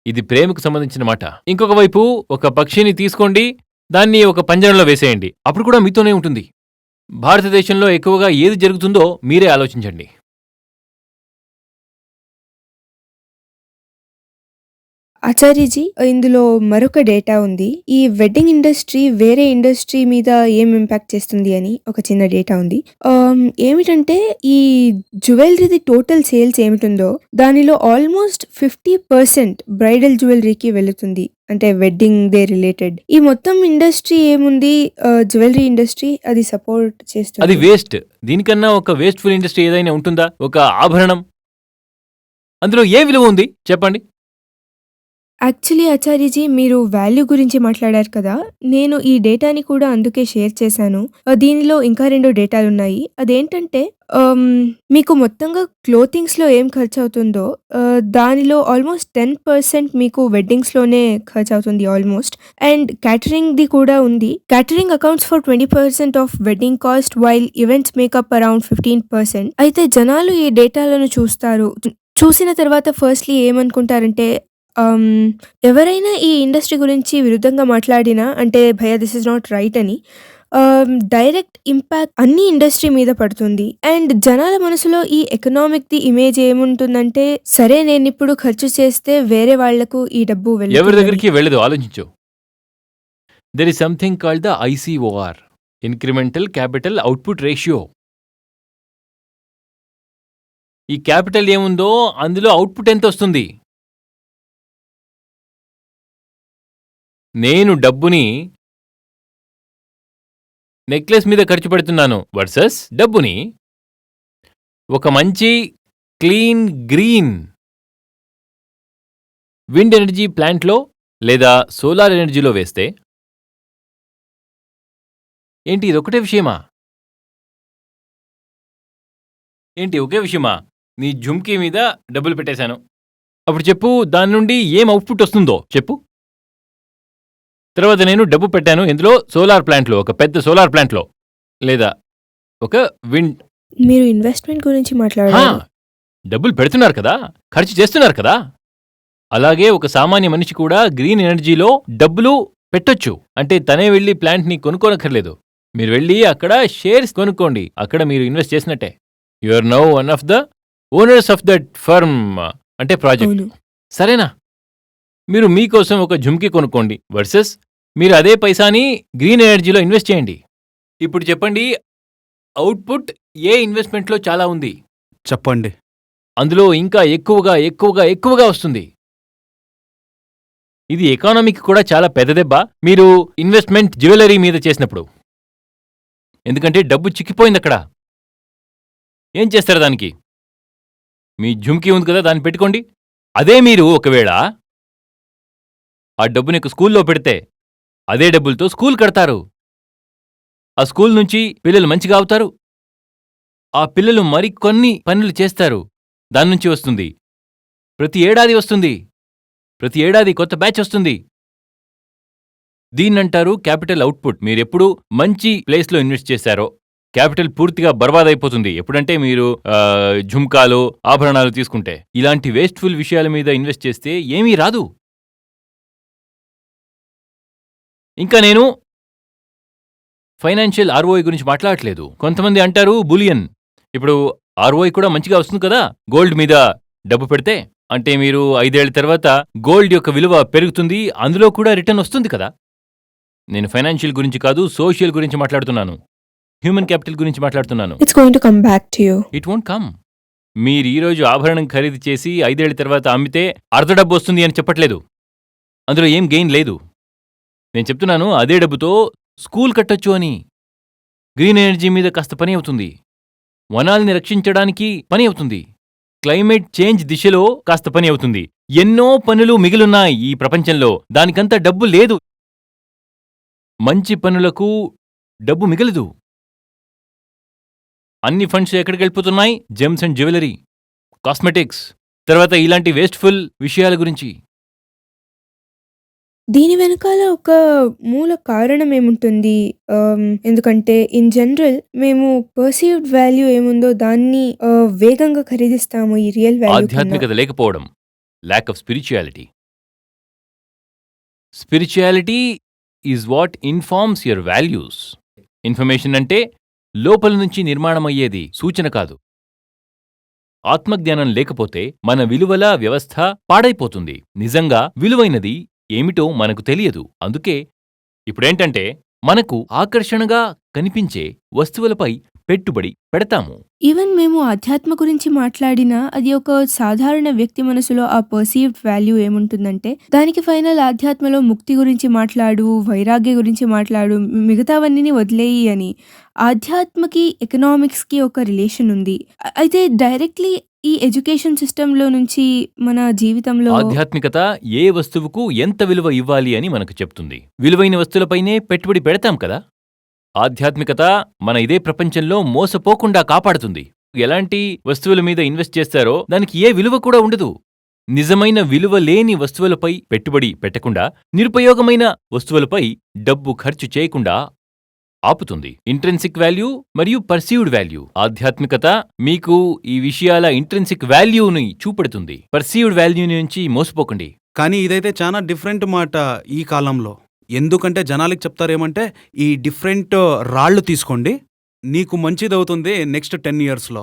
ఇది ప్రేమకు సంబంధించిన మాట. ఇంకొక వైపు ఒక పక్షిని తీసుకోండి, దాన్ని ఒక పంజరంలో వేసేయండి, అప్పుడు కూడా మీతోనే ఉంటుంది. భారతదేశంలో ఎక్కువగా ఏది జరుగుతుందో మీరే ఆలోచించండి. ఆచార్యజీ, ఇందులో మరొక డేటా ఉంది. ఈ వెడ్డింగ్ ఇండస్ట్రీ వేరే ఇండస్ట్రీ మీద ఏం ఇంపాక్ట్ చేస్తుంది అని ఒక చిన్న డేటా ఉంది. ఏమిటంటే ఈ జ్యువెలరీది టోటల్ సేల్స్ ఏమిటుందో దానిలో ఆల్మోస్ట్ 50% బ్రైడల్ జ్యువెలరీకి వెళుతుంది. అంటే వెడ్డింగ్ డే రిలేటెడ్. ఈ మొత్తం ఇండస్ట్రీ ఏముంది, జ్యువెలరీ ఇండస్ట్రీ, అది సపోర్ట్ చేస్తుంది. అది వేస్ట్. దీనికన్నా ఒక వేస్ట్ఫుల్ ఇండస్ట్రీ ఏదైనా ఉంటుందా? ఒక ఆభరణం, అందులో ఏ విలువ ఉంది చెప్పండి? యాక్చువల్లీ ఆచార్యజీ, మీరు వాల్యూ గురించి మాట్లాడారు కదా, నేను ఈ డేటాని కూడా అందుకే షేర్ చేశాను. దీనిలో ఇంకా 2 డేటాలున్నాయి. అదేంటంటే మీకు మొత్తంగా క్లోతింగ్స్లో ఏం ఖర్చు అవుతుందో దానిలో ఆల్మోస్ట్ 10% మీకు వెడ్డింగ్స్లోనే ఖర్చు అవుతుంది ఆల్మోస్ట్. అండ్ క్యాటరింగ్ది కూడా ఉంది. Catering accounts for 20% of wedding cost, while events makeup around 15%. అయితే జనాలు ఈ డేటాలను చూసిన తర్వాత ఫస్ట్లీ ఏమనుకుంటారంటే, ఎవరైనా ఈ ఇండస్ట్రీ గురించి విరుద్ధంగా మాట్లాడినా, అంటే భయ్యా దిస్ ఇస్ నాట్ రైట్ అని, డైరెక్ట్ ఇంపాక్ట్ అన్ని ఇండస్ట్రీ మీద పడుతుంది. అండ్ జనాల మనసులో ఈ ఎకనామిక్ది ఇమేజ్ ఏముంటుందంటే, సరే నేను ఇప్పుడు ఖర్చు చేస్తే వేరే వాళ్లకు ఈ డబ్బు ఎవరి దగ్గరికి వెళ్ళదు. ఆలోచించు. There is something called the ICOR, incremental capital output ratio. ఈ క్యాపిటల్ ఏముందో అందులో అవుట్పుట్ ఎంత వస్తుంది? నేను డబ్బుని నెక్లెస్ మీద ఖర్చు పెడుతున్నాను వర్సెస్ డబ్బుని ఒక మంచి క్లీన్ గ్రీన్ విండ్ ఎనర్జీ ప్లాంట్లో లేదా సోలార్ ఎనర్జీలో వేస్తే ఏంటి ఇది ఒకటే విషయమా? ఏంటి ఒకే విషయమా? నీ జుమ్కీ మీద డబ్బులు పెట్టేశాను, అప్పుడు చెప్పు దాని నుండి ఏం అవుట్పుట్ వస్తుందో చెప్పు. తర్వాత నేను డబ్బు పెట్టాను ఎందులో? సోలార్ ప్లాంట్లో, ఒక పెద్ద సోలార్ ప్లాంట్లో లేదా ఒక విండ్. మీరు ఇన్వెస్ట్మెంట్ గురించి హా, మాట్లాడారు. డబ్బులు పెడుతున్నారు కదా, ఖర్చు చేస్తున్నారు కదా. అలాగే ఒక సామాన్య మనిషి కూడా గ్రీన్ ఎనర్జీలో డబ్బులు పెట్టొచ్చు. అంటే తనే వెళ్ళి ప్లాంట్ని కొనుక్కోనక్కర్లేదు. మీరు వెళ్ళి అక్కడ షేర్స్ కొనుక్కోండి, అక్కడ మీరు ఇన్వెస్ట్ చేసినట్టే. You are now one of the owners of that firm, అంటే ప్రాజెక్ట్. అవును. సరేనా? మీరు మీకోసం ఒక జుమ్కీ కొనుక్కోండి వర్సెస్ మీరు అదే పైసాని గ్రీన్ ఎనర్జీలో ఇన్వెస్ట్ చేయండి. ఇప్పుడు చెప్పండి, అవుట్పుట్ ఏ ఇన్వెస్ట్మెంట్లో చాలా ఉంది, చెప్పండి. అందులో ఇంకా ఎక్కువగా ఎక్కువగా ఎక్కువగా వస్తుంది. ఇది ఎకానమీకి కూడా చాలా పెద్ద దెబ్బ మీరు ఇన్వెస్ట్మెంట్ జ్యువెలరీ మీద చేసినప్పుడు. ఎందుకంటే డబ్బు చిక్కిపోయింది అక్కడ. ఏం చేస్తారు దానికి? మీ జుమ్కీ ఉంది కదా, దాన్ని పెట్టుకోండి. అదే మీరు ఒకవేళ ఆ డబ్బుని స్కూల్లో పెడితే అదే డబ్బులతో స్కూల్ కడతారు. ఆ స్కూల్ నుంచి పిల్లలు మంచిగా అవుతారు. ఆ పిల్లలు మరికొన్ని పనులు చేస్తారు, దాని నుంచి వస్తుంది. ప్రతి ఏడాది వస్తుంది, ప్రతి ఏడాది కొత్త బ్యాచ్ వస్తుంది. దీన్నంటారు క్యాపిటల్ అవుట్పుట్. మీరెప్పుడు మంచి ప్లేస్లో ఇన్వెస్ట్ చేశారో క్యాపిటల్ పూర్తిగా బర్బాదైపోతుంది. ఎప్పుడంటే మీరు ఝుమ్కాలు, ఆభరణాలు తీసుకుంటే. ఇలాంటి వేస్ట్ఫుల్ విషయాల మీద ఇన్వెస్ట్ చేస్తే ఏమీ రాదు. ఇంకా నేను ఫైనాన్షియల్ ఆర్ఓఐ గురించి మాట్లాడట్లేదు. కొంతమంది అంటారు బులియన్. ఇప్పుడు ఆర్ఓఐ కూడా మంచిగా వస్తుంది కదా గోల్డ్ మీద డబ్బు పెడితే. అంటే మీరు 5 ఏళ్ల తర్వాత గోల్డ్ యొక్క విలువ పెరుగుతుంది, అందులో కూడా రిటర్న్ వస్తుంది కదా. నేను ఫైనాన్షియల్ గురించి కాదు, సోషల్ గురించి మాట్లాడుతున్నాను, హ్యూమన్ క్యాపిటల్ గురించి మాట్లాడుతున్నాను. It's going to come back to you. It won't come. మీరు ఈరోజు ఆభరణం ఖరీదు చేసి 5 ఏళ్ల తర్వాత అమ్మితే అర్ధ డబ్బు వస్తుంది అని చెప్పట్లేదు. అందులో ఏం గెయిన్ లేదు. నేను చెప్తున్నాను అదే డబ్బుతో స్కూల్ కట్టొచ్చు అని. గ్రీన్ ఎనర్జీ మీద కాస్త పని అవుతుంది, వనాల్ని రక్షించడానికి పని అవుతుంది, క్లైమేట్ చేంజ్ దిశలో కాస్త పని అవుతుంది. ఎన్నో పనులు మిగిలున్నాయి ఈ ప్రపంచంలో, దానికంత డబ్బు లేదు. మంచి పనులకు డబ్బు మిగలదు. అన్ని ఫండ్స్ ఎక్కడికి వెళ్ళిపోతున్నాయి? జెమ్స్ అండ్ జ్యువెలరీ, కాస్మెటిక్స్, తర్వాత ఇలాంటి వేస్ట్ఫుల్ విషయాల గురించి. దీని వెనకాల ఒక మూల కారణం ఏముంటుంది? ఎందుకంటే ఇన్ జనరల్ మేము పర్సీవ్డ్ వాల్యూ ఏముందో దాన్ని వేగంగా ఖరీదిస్తాము ఈ రియల్ వాల్యూ కన్నా. ఆధ్యాత్మికత లేకపోవడం, lack of spirituality. Spirituality is what informs your values. Information అంటే లోపల నుంచి నిర్మాణమయ్యేది, సూచన కాదు. ఆత్మజ్ఞానం లేకపోతే మన విలువల వ్యవస్థ పాడైపోతుంది. నిజంగా విలువైనది ఏమిటో మనకు తెలియదు. అందుకే ఇప్పుడేంటంటే మనకు ఆకర్షణగా కనిపించే వస్తువులపై పెట్టుబడి పెడతాము. ఈవెన్ మేము ఆధ్యాత్మ గురించి మాట్లాడినా అది ఒక సాధారణ వ్యక్తి మనసులో ఆ పర్సీవ్డ్ వాల్యూ ఏముంటుందంటే దానికి ఫైనల్ ఆధ్యాత్మలో ముక్తి గురించి మాట్లాడు, వైరాగ్య గురించి మాట్లాడు, మిగతావన్నీ వదిలేయి అని. ఆధ్యాత్మకి ఎకనామిక్స్కి ఒక రిలేషన్ ఉంది. అయితే డైరెక్ట్లీ ఈ ఎడ్యుకేషన్ సిస్టంలో నుంచి మన జీవితంలో ఆధ్యాత్మికత ఏ వస్తువుకు ఎంత విలువ ఇవ్వాలి అని మనకు చెప్తుంది. విలువైన వస్తువులపైనే పెట్టుబడి పెడతాం కదా. ఆధ్యాత్మికత మన ఇదే ప్రపంచంలో మోసపోకుండా కాపాడుతుంది. ఎలాంటి వస్తువుల మీద ఇన్వెస్ట్ చేస్తారో దానికి ఏ విలువ కూడా ఉండదు. నిజమైన విలువ లేని వస్తువులపై పెట్టుబడి పెట్టకుండా నిరుపయోగమైన వస్తువులపై డబ్బు ఖర్చు చేయకుండా ఆపుతుంది. ఇంట్రెన్సిక్ వాల్యూ మరియు పర్సీవ్డ్ వాల్యూ. ఆధ్యాత్మికత మీకు ఈ విషయాల ఇంట్రెన్సిక్ వాల్యూని చూపెడుతుంది. పర్సీవ్డ్ వాల్యూ నుంచి మోసపోకండి. కానీ ఇదైతే చాలా డిఫరెంట్ మాట ఈ కాలంలో. ఎందుకంటే జనాలకి చెప్తారేమంటే ఈ డిఫరెంట్ రాళ్ళు తీసుకోండి, నీకు మంచిదవుతుంది నెక్స్ట్ 10 yearsలో.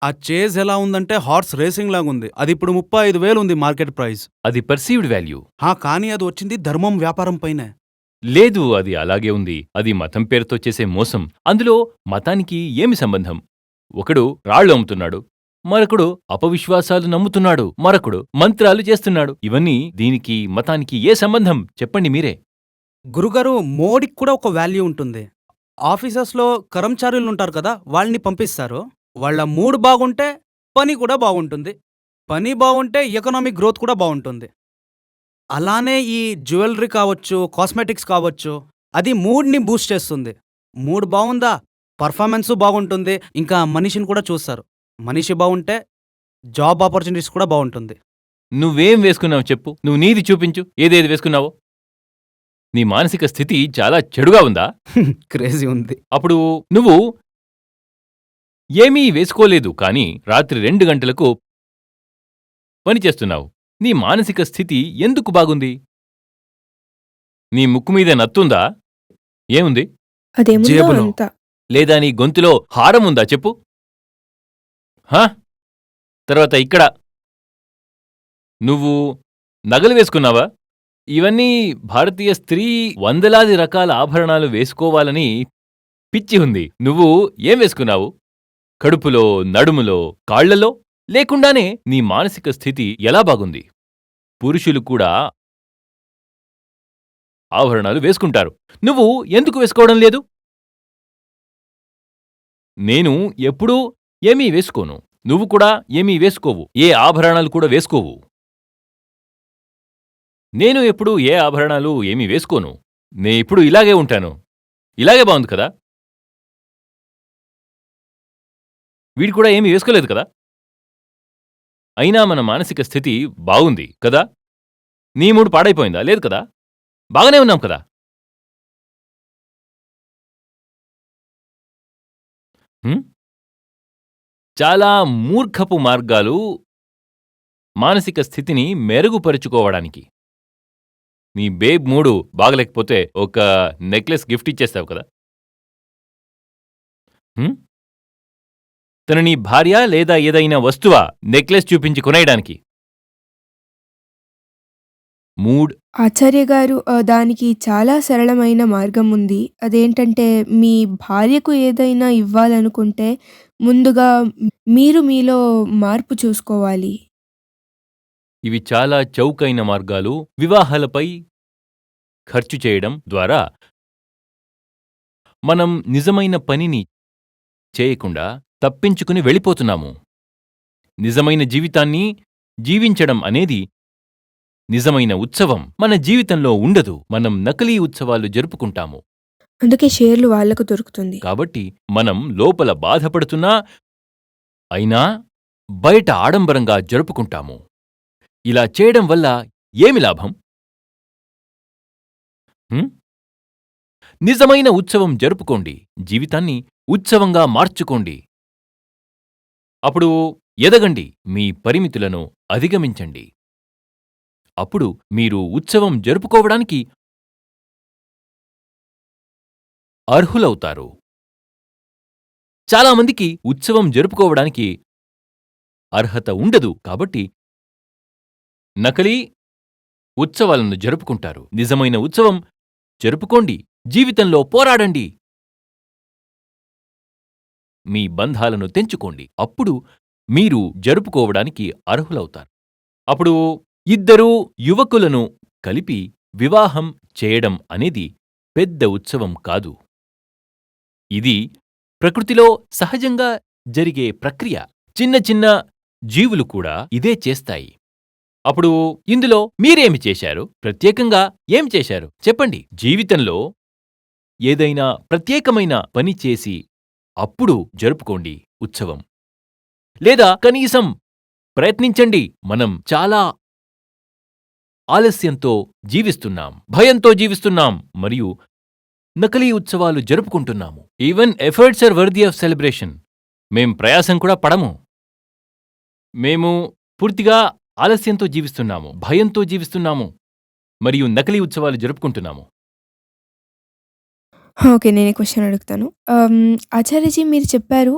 ఆ చేజ్ ఎలా ఉందంటే హార్స్ రేసింగ్ లాగుంది. అది ఇప్పుడు 35,000 ఉంది మార్కెట్ ప్రైస్. అది పర్సీవ్డ్ వాల్యూ. కానీ అది వచ్చింది ధర్మం వ్యాపారం పైనే. లేదు, అది అలాగే ఉంది. అది మతం పేరుతో చేసే మోసం. అందులో మతానికి ఏమి సంబంధం? ఒకడు రాళ్ళు అమ్ముతున్నాడు, మరొకడు అపవిశ్వాసాలు నమ్ముతున్నాడు, మరొకడు మంత్రాలు చేస్తున్నాడు. ఇవన్నీ దీనికి మతానికి ఏ సంబంధం చెప్పండి మీరే. గురుగారు, మోడీకి కూడా ఒక వాల్యూ ఉంటుంది. ఆఫీసర్స్లో కర్మచారులు ఉంటారు కదా, వాళ్ళని పంపిస్తారు. వాళ్ళ మూడ్ బాగుంటే పని కూడా బాగుంటుంది. పని బాగుంటే ఎకనామిక్ గ్రోత్ కూడా బాగుంటుంది. అలానే ఈ జ్యువెలరీ కావచ్చు, కాస్మెటిక్స్ కావచ్చు, అది మూడ్ని బూస్ట్ చేస్తుంది. మూడ్ బాగుందా, పర్ఫార్మెన్స్ బాగుంటుంది. ఇంకా మనిషిని కూడా చూస్తారు. మనిషి బాగుంటే జాబ్ ఆపర్చునిటీస్ కూడా బాగుంటుంది. నువ్వేం వేసుకున్నావు చెప్పు. నువ్వు నీది చూపించు, ఏదేది వేసుకున్నావో. నీ మానసిక స్థితి చాలా చెడుగా ఉందా? క్రేజీ ఉంది. అప్పుడు నువ్వు ఏమీ వేసుకోలేదు, కానీ రాత్రి 2 గంటలకు పనిచేస్తున్నావు. నీ మానసిక స్థితి ఎందుకు బాగుంది? నీ ముక్కు మీద నత్తుందా? ఏముంది? అదేముందో జేబులో. అంతా. లేదా నీ గొంతులో హారం ఉందా చెప్పు. హా? తర్వాత ఇక్కడ నువ్వు నగలు వేసుకున్నావా? ఇవన్నీ భారతీయ స్త్రీ వందలాది రకాల ఆభరణాలు వేసుకోవాలని పిచ్చి ఉంది. నువ్వు ఏం వేసుకున్నావు? కడుపులో, నడుములో, కాళ్లలో లేకుండానే నీ మానసిక స్థితి ఎలా బాగుంది? పురుషులు కూడా ఆభరణాలు వేసుకుంటారు. నువ్వు ఎందుకు వేసుకోవడం లేదు? నేను ఎప్పుడూ ఏమీ వేసుకోను. నువ్వు కూడా ఏమీ వేసుకోవు. ఏ ఆభరణాలు కూడా వేసుకోవు. నేను ఎప్పుడూ ఏ ఆభరణాలు ఏమీ వేసుకోను. ఎప్పుడూ ఇలాగే ఉంటాను. ఇలాగే బాగుంది కదా. వీడు కూడా ఏమీ వేసుకోలేదు కదా. అయినా మన మానసిక స్థితి బాగుంది కదా. నీ మూడు పాడైపోయిందా? లేదు కదా. బాగానే ఉన్నాం కదా. చాలా మూర్ఖపు మార్గాలు మానసిక స్థితిని మెరుగుపరుచుకోవడానికి. నీ బేబ్ మూడు బాగలేకపోతే ఒక నెక్లెస్ గిఫ్ట్ ఇచ్చేస్తావు కదా. తను నీ భార్య లేదా ఏదైనా వస్తువా నెక్లెస్ చూపించి కొనేయడానికి? మూడ్. ఆచార్య గారు, దానికి చాలా సరళమైన మార్గం ఉంది. అదేంటంటే, మీ భార్యకు ఏదైనా ఇవ్వాలనుకుంటే ముందుగా మీరు మీలో మార్పు చూసుకోవాలి. ఇవి చాలా చౌకైన మార్గాలు. వివాహాలపై ఖర్చు చేయడం ద్వారా మనం నిజమైన పనిని చేయకుండా తప్పించుకుని వెళ్ళిపోతున్నాము. నిజమైన జీవితాన్ని జీవించడం అనేది నిజమైన ఉత్సవం మన జీవితంలో ఉండదు. మనం నకిలీ ఉత్సవాలు జరుపుకుంటాము. అందుకే షేర్లు వాళ్లకు దొరుకుతుంది. కాబట్టి మనం లోపల బాధపడుతున్నా అయినా బయట ఆడంబరంగా జరుపుకుంటాము. ఇలా చేయడం వల్ల ఏమి లాభం? నిజమైన ఉత్సవం జరుపుకోండి. జీవితాన్ని ఉత్సవంగా మార్చుకోండి. అప్పుడు ఎదగండి. మీ పరిమితులను అధిగమించండి. అప్పుడు మీరు ఉత్సవం జరుపుకోవడానికి అర్హులవుతారు. చాలామందికి ఉత్సవం జరుపుకోవడానికి అర్హత ఉండదు. కాబట్టి నకిలీ ఉత్సవాలను జరుపుకుంటారు. నిజమైన ఉత్సవం జరుపుకోండి. జీవితంలో పోరాడండి. మీ బంధాలను తెంచుకోండి. అప్పుడు మీరు జరుపుకోవడానికి అర్హులవుతారు. అప్పుడు ఇద్దరు యువకులను కలిపి వివాహం చేయడం అనేది పెద్ద ఉత్సవం కాదు. ఇది ప్రకృతిలో సహజంగా జరిగే ప్రక్రియ. చిన్న చిన్న జీవులు కూడా ఇదే చేస్తాయి. అప్పుడు ఇందులో మీరేమి చేశారు? ప్రత్యేకంగా ఏం చేశారు చెప్పండి. జీవితంలో ఏదైనా ప్రత్యేకమైన పని చేసి అప్పుడు జరుపుకోండి ఉత్సవం. లేదా కనీసం ప్రయత్నించండి. మనం చాలా ఆలస్యంతో జీవిస్తున్నాం, భయంతో జీవిస్తున్నాం మరియు నకిలీ ఉత్సవాలు జరుపుకుంటున్నాము. Even efforts are worthy of celebration. మేం ప్రయాసం కూడా పడము. మేము పూర్తిగా ఆలస్యంతో జీవిస్తున్నాము, భయంతో జీవిస్తున్నాము మరియు నకిలీ ఉత్సవాలు జరుపుకుంటున్నాము. ఓకే. నేనే క్వెషన్ అడుగుతాను. ఆచార్యజీ మీరు చెప్పారు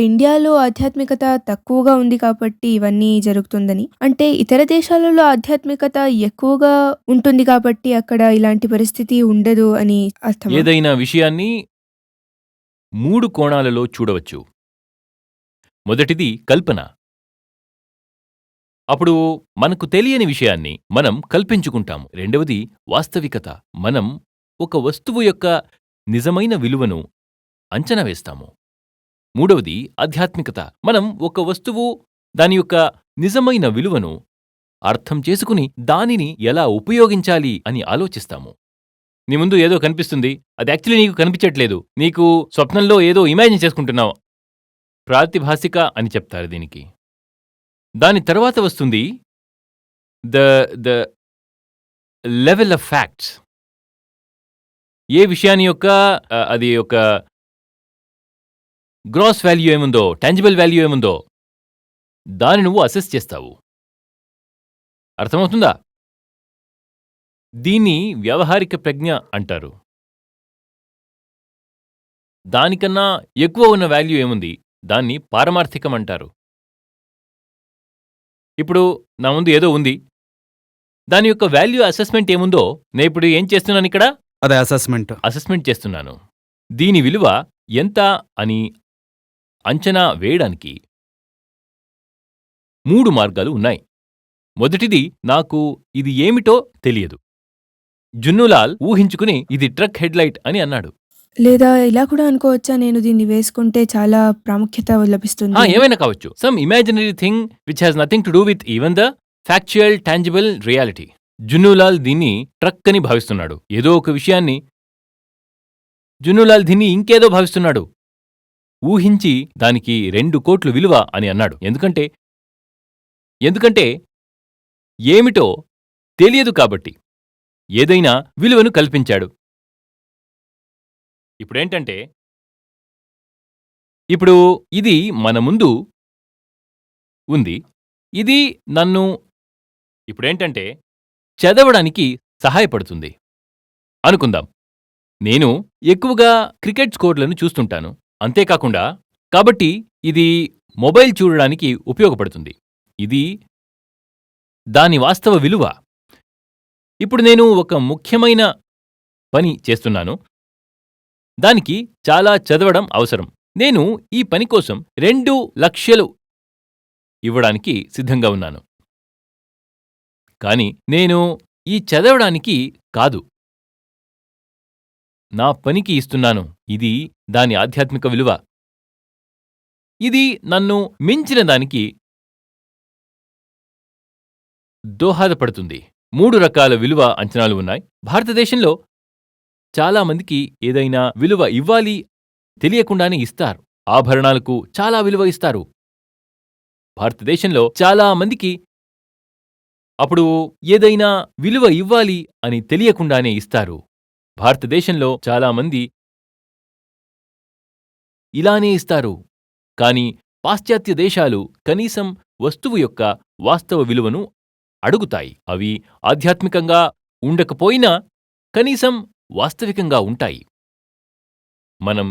ఇండియాలో ఆధ్యాత్మికత తక్కువగా ఉంది కాబట్టి ఇవన్నీ జరుగుతుందని. అంటే ఇతర దేశాలలో ఆధ్యాత్మికత ఎక్కువగా ఉంటుంది కాబట్టి అక్కడ ఇలాంటి పరిస్థితి ఉండదు అని అర్థమా? ఏదైనా విషయాన్ని 3 కోణాలలో చూడవచ్చు. మొదటిది కల్పన. అప్పుడు మనకు తెలియని విషయాన్ని మనం కల్పించుకుంటాము. రెండవది వాస్తవికత. మనం ఒక వస్తువు యొక్క నిజమైన విలువను అంచనా వేస్తాము. మూడవది ఆధ్యాత్మికత. మనం ఒక వస్తువు దాని యొక్క నిజమైన విలువను అర్థం చేసుకుని దానిని ఎలా ఉపయోగించాలి అని ఆలోచిస్తాము. నీ ముందు ఏదో కనిపిస్తుంది, అది యాక్చువల్లీ నీకు కనిపించట్లేదు. నీకు స్వప్నంలో ఏదో ఇమాజిన్ చేసుకుంటున్నావు. ప్రాతిభాసిక అని చెప్తారు దీనికి. దాని తర్వాత వస్తుంది the the level of facts. ఏ విషయాన్ని యొక్క అది ఒక గ్రాస్ వాల్యూ ఏముందో, టాంజిబుల్ వాల్యూ ఏముందో దాన్ని నువ్వు అసెస్ చేస్తావు. అర్థమవుతుందా? దీన్ని వ్యావహారిక ప్రజ్ఞ అంటారు. దానికన్నా ఎక్కువ ఉన్న వాల్యూ ఏముంది, దాన్ని పారమార్థికం అంటారు. ఇప్పుడు నా ముందు ఏదో ఉంది, దాని యొక్క వాల్యూ అసెస్మెంట్ ఏముందో నేను ఇప్పుడు ఏం చేస్తున్నాను ఇక్కడ? అదే అసెస్మెంట్. అసెస్మెంట్ చేస్తున్నాను. దీని విలువ ఎంత అని అంచనా వేయడానికి 3 మార్గాలు ఉన్నాయి. మొదటిది, నాకు ఇది ఏమిటో తెలియదు. జున్నులాల్ ఊహించుకుని ఇది ట్రక్ హెడ్లైట్ అని అన్నాడు. లేదా ఇలా కూడా అనుకోవచ్చా, నేను దీన్ని వేసుకుంటే చాలా ప్రాముఖ్యత లభిస్తుంది అని? ఏమైనా కావచ్చు. Some imaginary thing which has nothing to do with even the factual tangible reality. Junnulal దీన్ని ట్రక్ అని భావిస్తున్నాడు. ఏదో ఒక విషయాన్ని జున్నులాల్ దీన్ని ఇంకేదో భావిస్తున్నాడు. ఊహించి దానికి 2 కోట్లు విలువ అని అన్నాడు. ఎందుకంటే ఏమిటో తెలియదు కాబట్టి ఏదైనా విలువను కల్పించాడు. ఇప్పుడేంటంటే, ఇప్పుడు ఇది మన ముందు ఉంది. ఇది నన్ను ఇప్పుడేంటంటే చదవడానికి సహాయపడుతుంది అనుకుందాం. నేను ఎక్కువగా క్రికెట్ స్కోర్లను చూస్తుంటాను. అంతేకాకుండా కాబట్టి ఇది మొబైల్ చూడడానికి ఉపయోగపడుతుంది. ఇది దాని వాస్తవ విలువ. ఇప్పుడు నేను ఒక ముఖ్యమైన పని చేస్తున్నాను. దానికి చాలా చదవడం అవసరం. నేను ఈ పని కోసం 2 లక్షలు ఇవ్వడానికి సిద్ధంగా ఉన్నాను. కాని నేను ఈ చదవడానికి కాదు, నా పనికి ఇస్తున్నాను. ఇది దాని ఆధ్యాత్మిక విలువ. ఇది నన్ను మించిన దానికి దోహదపడుతుంది. 3 రకాల విలువ అంచనాలు ఉన్నాయి. భారతదేశంలో చాలామందికి ఏదైనా విలువ ఇవ్వాలి తెలియకుండానే ఇస్తారు. ఆభరణాలకు చాలా విలువ ఇస్తారు. భారతదేశంలో చాలా మందికి అప్పుడు ఏదైనా విలువ ఇవ్వాలి అని తెలియకుండానే ఇస్తారు. భారతదేశంలో చాలామంది ఇలానే ఇస్తారు. కాని పాశ్చాత్య దేశాలు కనీసం వస్తువు యొక్క వాస్తవ విలువను అడుగుతాయి. అవి ఆధ్యాత్మికంగా ఉండకపోయినా కనీసం వాస్తవికంగా ఉంటాయి. మనం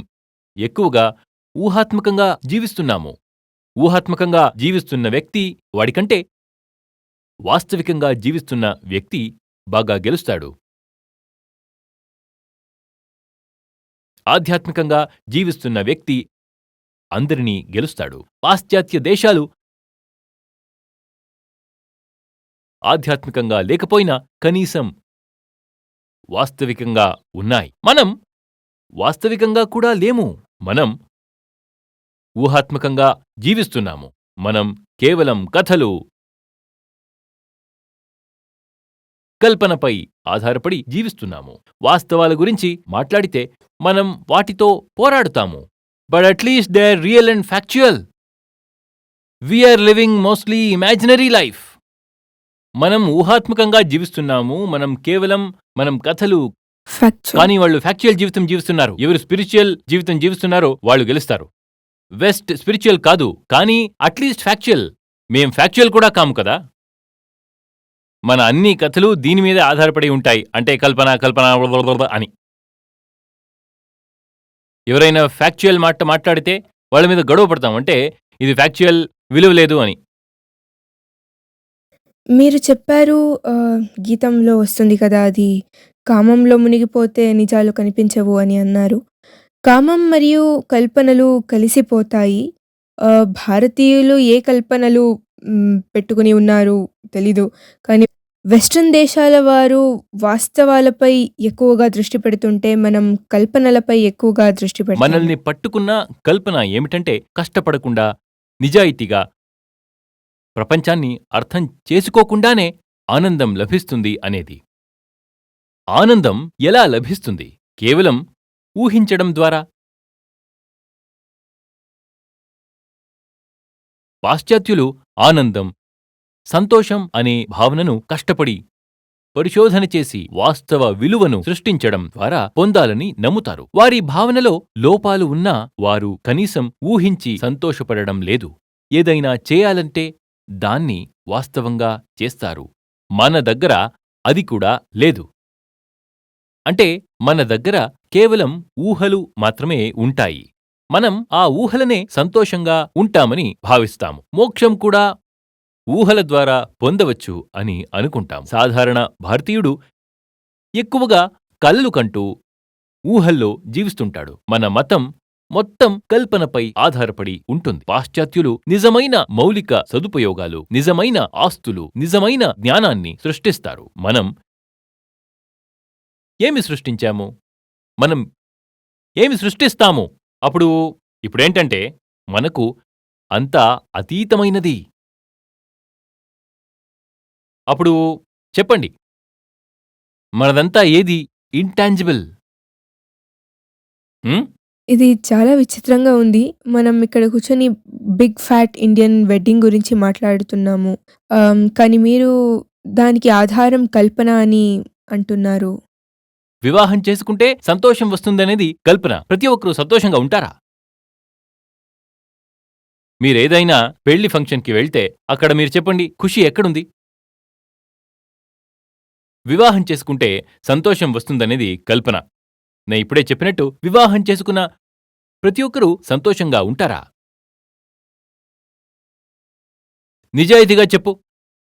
ఎక్కువగా ఊహాత్మకంగా జీవిస్తున్నాము. ఊహాత్మకంగా జీవిస్తున్న వ్యక్తి వాడికంటే వాస్తవికంగా జీవిస్తున్న వ్యక్తి బాగా గెలుస్తాడు. ఆధ్యాత్మికంగా జీవిస్తున్న వ్యక్తి అందరినీ గెలుస్తాడు. పాశ్చాత్య దేశాలు ఆధ్యాత్మికంగా లేకపోయినా కనీసం వాస్తవికంగా ఉన్నాయి. మనం వాస్తవికంగా కూడా లేము. మనం ఊహాత్మకంగా జీవిస్తున్నాము. మనం కేవలం కథలు, కల్పనపై ఆధారపడి జీవిస్తున్నాము. వాస్తవాల గురించి మాట్లాడితే మనం వాటితో పోరాడుతాము. But at least they are real and factual. We are living mostly imaginary life. మనం ఊహాత్మకంగా జీవిస్తున్నాము. మనం కథలు, కానీ వాళ్ళు ఫ్యాక్చువల్ జీవితం జీవిస్తున్నారు. ఎవరు స్పిరిచువల్ జీవితం జీవిస్తున్నారో వాళ్ళు గెలుస్తారు. వెస్ట్ స్పిరిచువల్ కాదు, కానీ అట్లీస్ట్ ఫ్యాక్చువల్. మేం ఫ్యాక్చువల్ కూడా కాము కదా. మన అన్ని కథలు దీని మీదే ఆధారపడి ఉంటాయి. అంటే కల్పన అని. ఎవరైనా ఫ్యాక్చువల్ మాట మాట్లాడితే వాళ్ళ మీద గొడవ పడతాం. అంటే ఇది ఫ్యాక్చువల్ విలువ లేదు అని. మీరు చెప్పారు గీతంలో వస్తుంది కదా! అది కామంలో మునిగిపోతే నిజాలు కనిపించవు అని అన్నారు. కామం మరియు కల్పనలు కలిసిపోతాయి. భారతీయులు ఏ కల్పనలు పెట్టుకొని ఉన్నారు తెలీదు. కానీ వెస్టర్న్ దేశాల వారు వాస్తవాలపై ఎక్కువగా దృష్టి పెడుతుంటే, మనం కల్పనలపై ఎక్కువగా దృష్టి పెడతాము. మనల్ని పట్టుకున్న కల్పన ఏమిటంటే కష్టపడకుండా, నిజాయితీగా, ప్రపంచాన్ని అర్థం చేసుకోకుండానే ఆనందం లభిస్తుంది అనేది. ఆనందం ఎలా లభిస్తుంది? కేవలం ఊహించడం ద్వారా. పాశ్చాత్యులు ఆనందం, సంతోషం అనే భావనను కష్టపడి పరిశోధన చేసి వాస్తవ విలువను సృష్టించడం ద్వారా పొందాలని నమ్ముతారు. వారి భావనలో లోపాలు ఉన్నా వారు కనీసం ఊహించి సంతోషపడడం లేదు. ఏదైనా చేయాలంటే దాన్ని వాస్తవంగా చేస్తారు. మన దగ్గర అది కూడా లేదు. అంటే మన దగ్గర కేవలం ఊహలు మాత్రమే ఉంటాయి. మనం ఆ ఊహలనే సంతోషంగా ఉంటామని భావిస్తాము. మోక్షం కూడా ఊహల ద్వారా పొందవచ్చు అని అనుకుంటాం. సాధారణ భారతీయుడు ఎక్కువగా కలలు కంటూ ఊహల్లో జీవిస్తుంటాడు. మన మతం మొత్తం కల్పనపై ఆధారపడి ఉంటుంది. పాశ్చాత్యులు నిజమైన మౌలిక సదుపయోగాలు, నిజమైన ఆస్తులు, నిజమైన జ్ఞానాన్ని సృష్టిస్తారు. మనం ఏమి సృష్టించాము? మనం ఏమి సృష్టిస్తాము? ఇప్పుడేంటంటే మనకు అంతా అతీతమైనది. అప్పుడు చెప్పండి, మనదంతా ఏది ఇంటాంజిబుల్? ఇది చాలా విచిత్రంగా ఉంది. మనం ఇక్కడ కూర్చొని బిగ్ ఫ్యాట్ ఇండియన్ వెడ్డింగ్ గురించి మాట్లాడుతున్నాము. కానీ మీరు దానికి ఆధారం కల్పన అని అంటున్నారు. వివాహం చేసుకుంటే సంతోషం వస్తుందనేది కల్పన. ప్రతి ఒక్కరూ సంతోషంగా ఉంటారా? మీరేదైనా పెళ్లి ఫంక్షన్కి వెళ్తే అక్కడ మీరు చెప్పండి, ఖుషి ఎక్కడుంది? వివాహం చేసుకుంటే సంతోషం వస్తుందనేది కల్పన. నే ఇప్పుడే చెప్పినట్టు వివాహం చేసుకున్న ప్రతి ఒక్కరూ సంతోషంగా ఉంటారా? నిజాయితీగా చెప్పు.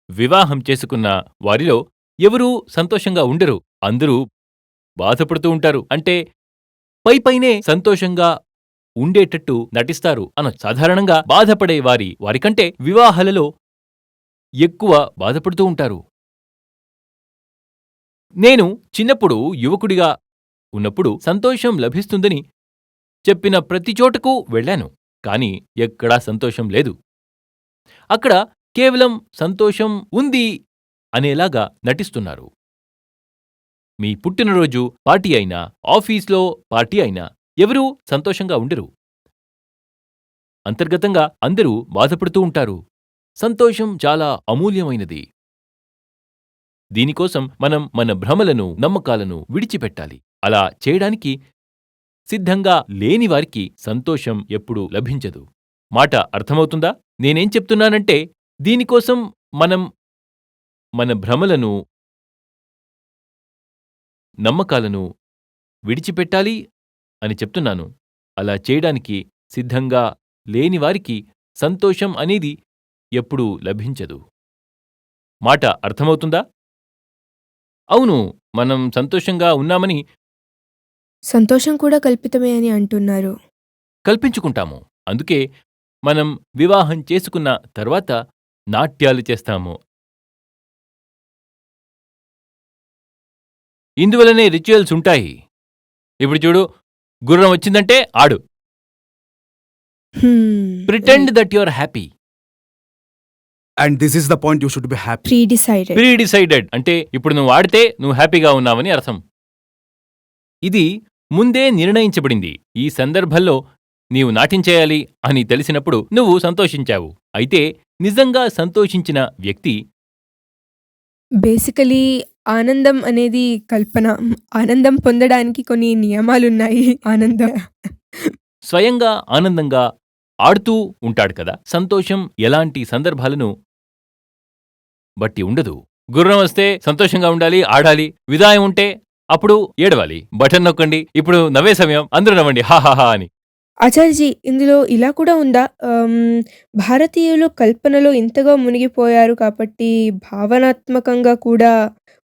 వివాహం చేసుకున్న వారిలో ఎవరూ సంతోషంగా ఉండరు. అందరూ బాధపడుతూ ఉంటారు. అంటే పైపైనే సంతోషంగా ఉండేటట్టు నటిస్తారు అనొచ్చు. సాధారణంగా బాధపడే వారికంటే వివాహాలలో ఎక్కువ బాధపడుతూ ఉంటారు. నేను చిన్నప్పుడు యువకుడిగా ఉన్నప్పుడు సంతోషం లభిస్తుందని చెప్పిన ప్రతి చోటకు వెళ్ళాను. కాని ఎక్కడా సంతోషం లేదు. అక్కడ కేవలం సంతోషం ఉంది అనేలాగా నటిస్తున్నారు. మీ పుట్టినరోజు పార్టీ అయినా, ఆఫీస్లో పార్టీ అయినా ఎవరూ సంతోషంగా ఉండరు. అంతర్గతంగా అందరూ బాధపడుతూ ఉంటారు. సంతోషం చాలా అమూల్యమైనది. దీనికోసం మనం మన భ్రమలను, నమ్మకాలను విడిచిపెట్టాలి. అలా చేయడానికి సిద్ధంగా లేని వారికి సంతోషం ఎప్పుడూ లభించదు. మాట అర్థమవుతుందా? నేనేం చెప్తున్నానంటే దీనికోసం మనం మన భ్రమలను, నమ్మకాలను విడిచిపెట్టాలి అని చెప్తున్నాను. అలా చేయడానికి సిద్ధంగా లేని వారికి సంతోషం అనేది ఎప్పుడూ లభించదు. మాట అర్థమవుతుందా? అవును, మనం సంతోషంగా ఉన్నామని సంతోషం కూడా కల్పితమే అని అంటున్నారు. కల్పించుకుంటాము. అందుకే మనం వివాహం చేసుకున్న తర్వాత నాట్యాలు చేస్తాము. ఇందువలనే రిచువల్స్ ఉంటాయి. ఇప్పుడు చూడు, గుర్రం వచ్చిందంటే ఆడు. Pretend that you are happy. And this is the point you should be happy. Predecided అంటే ఇప్పుడు నువ్వు ఆడితే నువ్వు హ్యాపీగా ఉన్నావని అర్థం. ఇది ముందే నిర్ణయించబడింది. ఈ సందర్భంలో నీవు నాట్యంచేయాలి అని తెలిసినప్పుడు నువ్వు సంతోషించావు. అయితే నిజంగా సంతోషించిన వ్యక్తి బేసికలీ ఆనందం అనేది కల్పన. ఆనందం పొందడానికి కొన్ని నియమాలున్నాయి. స్వయంగా ఆనందంగా ఆడుతూ ఉంటాడు కదా. సంతోషం ఎలాంటి సందర్భాలను బట్టి ఉండదు. గుర్రం వస్తే సంతోషంగా ఉండాలి, ఆడాలి. విదాయం ఉంటే అప్పుడు ఏడవాలి, బటన్ నొక్కండి, ఇప్పుడు నవ్వే సమయం, అందరూ నవ్వండి హా హా హా అని. ఆచార్యజీ, ఇందులో ఇలా కూడా ఉందా? భారతీయులు కల్పనలో ఇంతగా మునిగిపోయారు కాబట్టి భావనాత్మకంగా కూడా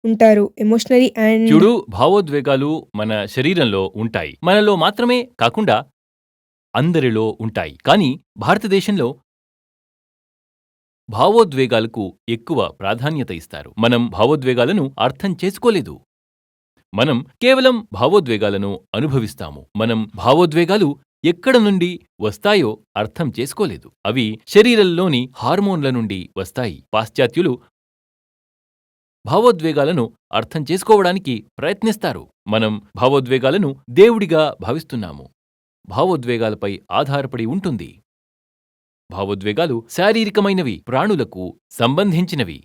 ఉంటారు. ఎమోషనలీ అండ్ చూడు, భావోద్వేగాలు మన శరీరంలో ఉంటాయి, మనలో మాత్రమే కాకుండా అందరిలో ఉంటాయి. కానీ భారతదేశంలో భావోద్వేగాలకు ఎక్కువ ప్రాధాన్యత ఇస్తారు. మనం భావోద్వేగాలను అర్థం చేసుకోలేదు. మనం కేవలం భావోద్వేగాలను అనుభవిస్తాము. మనం భావోద్వేగాలు ఎక్కడ నుండి వస్తాయో అర్థం చేసుకోలేదు. అవి శరీరంలోని హార్మోన్ల నుండి వస్తాయి. పాశ్చాత్యులు భావోద్వేగాలను అర్థం చేసుకోవడానికి ప్రయత్నిస్తారు. మనం భావోద్వేగాలను దేవుడిగా భావిస్తున్నాము. భావోద్వేగాలపై ఆధారపడి ఉంటుంది. భావోద్వేగాలు శారీరకమైనవి, ప్రాణులకు సంబంధించినవి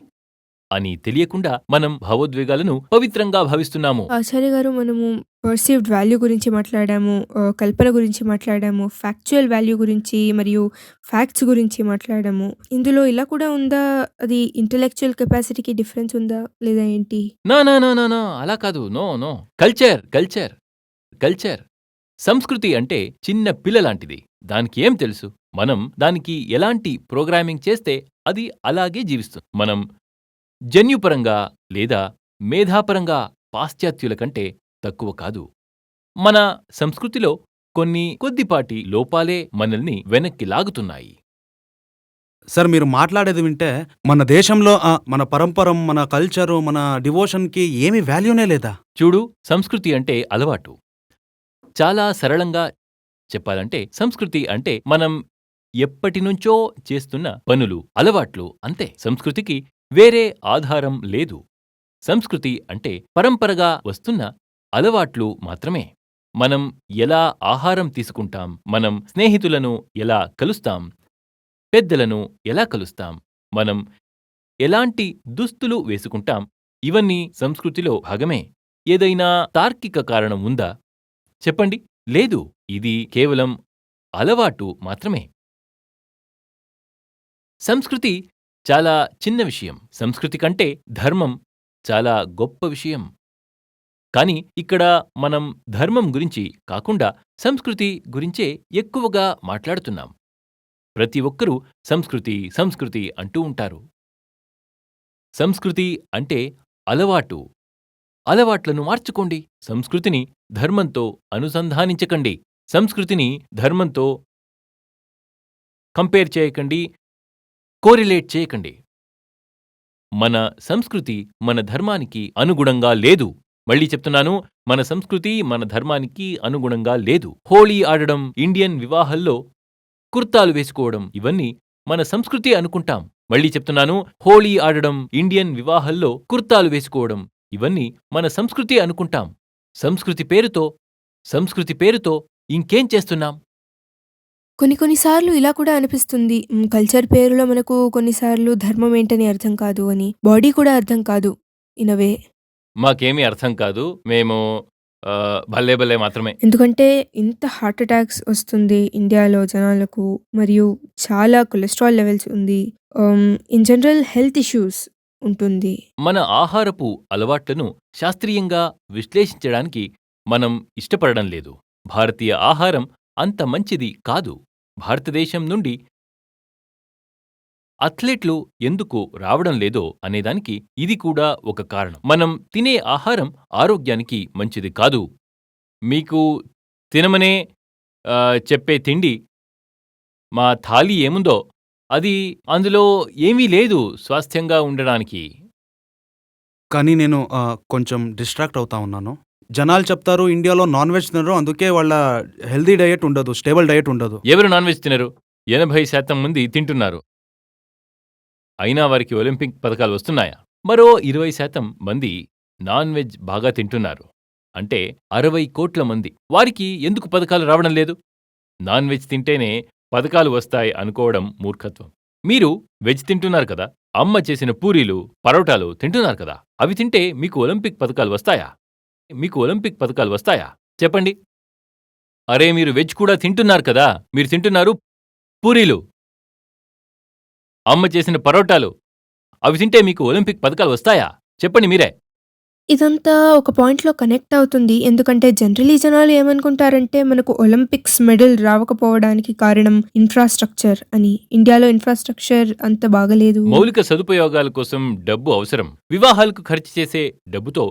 అని తెలియకుండా మనం భావోద్వేగాలను పవిత్రంగా భావిస్తున్నాము. ఆచార్య గారు, మనము పర్సీవ్డ్ వాల్యూ గురించి మాట్లాడాము, కల్పన గురించి మాట్లాడాము, ఫ్యాక్చువల్ వాల్యూ గురించి మరియు ఫ్యాక్ట్స్ గురించి మాట్లాడాము. ఇందులో ఇలా కూడా ఉందా? అది ఇంటెలెక్చువల్ కెపాసిటీకి డిఫరెన్స్ ఉందా లేదా ఏంటి? నా నా నా నా నా అలా కాదు. No no. Culture culture culture సంస్కృతి అంటే చిన్న పిల్ల లాంటిది. దానికి ఏం తెలుసు? మనం దానికి ఎలాంటి ప్రోగ్రామింగ్ చేస్తే అది అలాగే జీవిస్తుంది. మనం జన్యుపరంగా లేదా మేధాపరంగా పాశ్చాత్యుల కంటే తక్కువ కాదు. మన సంస్కృతిలో కొన్ని కొద్దిపాటి లోపాలే మనల్ని వెనక్కి లాగుతున్నాయి. సార్, మీరు మాట్లాడేది వింటే మన దేశంలో మన పరంపరం, మన కల్చరు, మన డివోషన్కి ఏమీ వాల్యూనే లేదా? చూడు, సంస్కృతి అంటే అలవాటు. చాలా సరళంగా చెప్పాలంటే సంస్కృతి అంటే మనం ఎప్పటినుంచో చేస్తున్న పనులు, అలవాట్లు అంతే. సంస్కృతికి వేరే ఆధారం లేదు. సంస్కృతి అంటే పరంపరగా వస్తున్న అలవాట్లు మాత్రమే. మనం ఎలా ఆహారం తీసుకుంటాం, మనం స్నేహితులను ఎలా కలుస్తాం, పెద్దలను ఎలా కలుస్తాం, మనం ఎలాంటి దుస్తులు వేసుకుంటాం, ఇవన్నీ సంస్కృతిలో భాగమే. ఏదైనా తార్కిక కారణం ఉందా? చెప్పండి. లేదు. ఇది కేవలం అలవాటు మాత్రమే. సంస్కృతి చాలా చిన్న విషయం. సంస్కృతి కంటే ధర్మం చాలా గొప్ప విషయం. కానీ ఇక్కడ మనం ధర్మం గురించి కాకుండా సంస్కృతి గురించే ఎక్కువగా మాట్లాడుతున్నాం. ప్రతి ఒక్కరూ సంస్కృతి సంస్కృతి అంటూ ఉంటారు. సంస్కృతి అంటే అలవాటు. అలవాట్లను మార్చుకోండి. సంస్కృతిని ధర్మంతో అనుసంధానించకండి. సంస్కృతిని ధర్మంతో కంపేర్ చేయకండి, కోరిలేట్ చేయకండి. మన సంస్కృతి మన ధర్మానికి అనుగుణంగా లేదు. మళ్ళీ చెప్తున్నాను, మన సంస్కృతి మన ధర్మానికి అనుగుణంగా లేదు. హోళీ ఆడడం, ఇండియన్ వివాహాల్లో కుర్తాలు వేసుకోవడం, ఇవన్నీ మన సంస్కృతి అనుకుంటాం. మళ్ళీ చెప్తున్నాను, హోళీ ఆడడం, ఇండియన్ వివాహాల్లో కుర్తాలు వేసుకోవడం, ఇవన్నీ మన సంస్కృతి అనుకుంటాం. సంస్కృతి పేరుతో ఇంకేం చేస్తున్నాం? కొన్నిసార్లు ఇలా కూడా అనిపిస్తుంది, కల్చర్ పేరులో మనకు కొన్నిసార్లు ధర్మం ఏంటని అర్థం కాదు అని, బాడీ కూడా అర్థం కాదు ఇన్ అ వే. మాకేమీ అర్థం కాదు, మేము భలే భలే మాత్రమే. ఎందుకంటే ఇంత హార్ట్ అటాక్స్ వస్తుంది ఇండియాలో జనాలకు, మరియు చాలా కొలెస్ట్రాల్ లెవెల్స్ ఉంది, ఇన్ జనరల్ హెల్త్ ఇష్యూస్ ఉంటుంది. మన ఆహారపు అలవాట్లను శాస్త్రీయంగా విశ్లేషించడానికి మనం ఇష్టపడడం లేదు. భారతీయ ఆహారం అంత మంచిది కాదు. భారతదేశం నుండి అథ్లెట్లు ఎందుకు రావడం లేదో అనేదానికి ఇది కూడా ఒక కారణం. మనం తినే ఆహారం ఆరోగ్యానికి మంచిది కాదు. మీకు తినమనే చెప్పే తిండి, మా థాలీ ఏముందో అది అందులో ఏమీ లేదు స్వాస్థ్యంగా ఉండడానికి. కానీ నేను కొంచెం డిస్ట్రాక్ట్ అవుతా ఉన్నాను. జనాలు చెప్తారు ఇండియాలో నాన్ వెజ్ తినరు, అందుకే వాళ్ళ హెల్దీ డయట్ ఉండదు, స్టేబుల్ డయట్ ఉండదు. ఎవరు నాన్ వెజ్ తినరు? 80% మంది తింటున్నారు. అయినా వారికి ఒలింపిక్ పథకాలు వస్తున్నాయా? మరో 20% మంది నాన్ వెజ్ బాగా తింటున్నారు. అంటే 60 కోట్ల మంది. వారికి ఎందుకు పథకాలు రావడం లేదు? నాన్ వెజ్ తింటేనే పథకాలు వస్తాయి అనుకోవడం మూర్ఖత్వం. మీరు వెజ్ తింటున్నారు కదా, అమ్మ చేసిన పూరీలు, పరోటాలు తింటున్నారు కదా, అవి తింటే మీకు ఒలింపిక్ పథకాలు వస్తాయా? చెప్పండి. అరే, మీరు వెజ్ కూడా తింటున్నారు కదా, మీరు తింటున్నారు పూరీలు, అమ్మ చేసిన పరోటాలు, అవి తింటే మీకు ఒలింపిక్ పథకాలు వస్తాయా? చెప్పండి మీరే. ఇదంతా ఒక పాయింట్‌లో కనెక్ట్ అవుతుంది. ఎందుకంటే జనరల్లీ జనాలు ఏమనుకుంటారంటే మనకు ఒలింపిక్స్ మెడల్ రావకపోవడానికి కారణం ఇన్‌ఫ్రాస్ట్రక్చర్ అని. ఇండియాలో ఇన్‌ఫ్రాస్ట్రక్చర్ అంత బాగాలేదు. మౌలిక సదుపాయాల కోసం డబ్బు అవసరం. వివాహాలకు ఖర్చు చేసే డబ్బుతో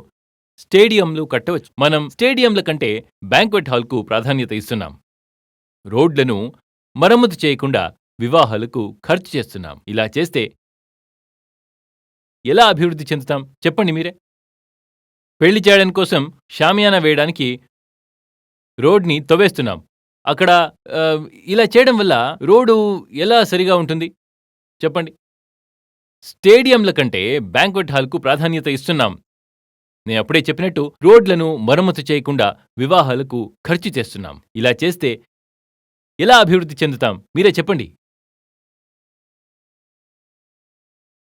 స్టేడియంలు కట్టవచ్చు. మనం స్టేడియంల కంటే బ్యాంక్వెట్ హాల్కు ప్రాధాన్యత ఇస్తున్నాం. రోడ్లను మరమ్మతు చేయకుండా వివాహాలకు ఖర్చు చేస్తున్నాం. ఇలా చేస్తే ఎలా అభివృద్ధి చెందుతాం చెప్పండి మీరే. పెళ్లి చేయడం కోసం షామియానా వేయడానికి రోడ్ని తవ్వేస్తున్నాం. అక్కడ ఇలా చేయడం వల్ల రోడ్డు ఎలా సరిగా ఉంటుంది చెప్పండి. స్టేడియంల కంటే బ్యాంక్వెట్ హాల్కు ప్రాధాన్యత ఇస్తున్నాం. నేను అప్పుడే చెప్పినట్టు రోడ్లను మరమ్మతు చేయకుండా వివాహాలకు ఖర్చు చేస్తున్నాం. ఇలా చేస్తే ఎలా అభివృద్ధి చెందుతాం మీరే చెప్పండి.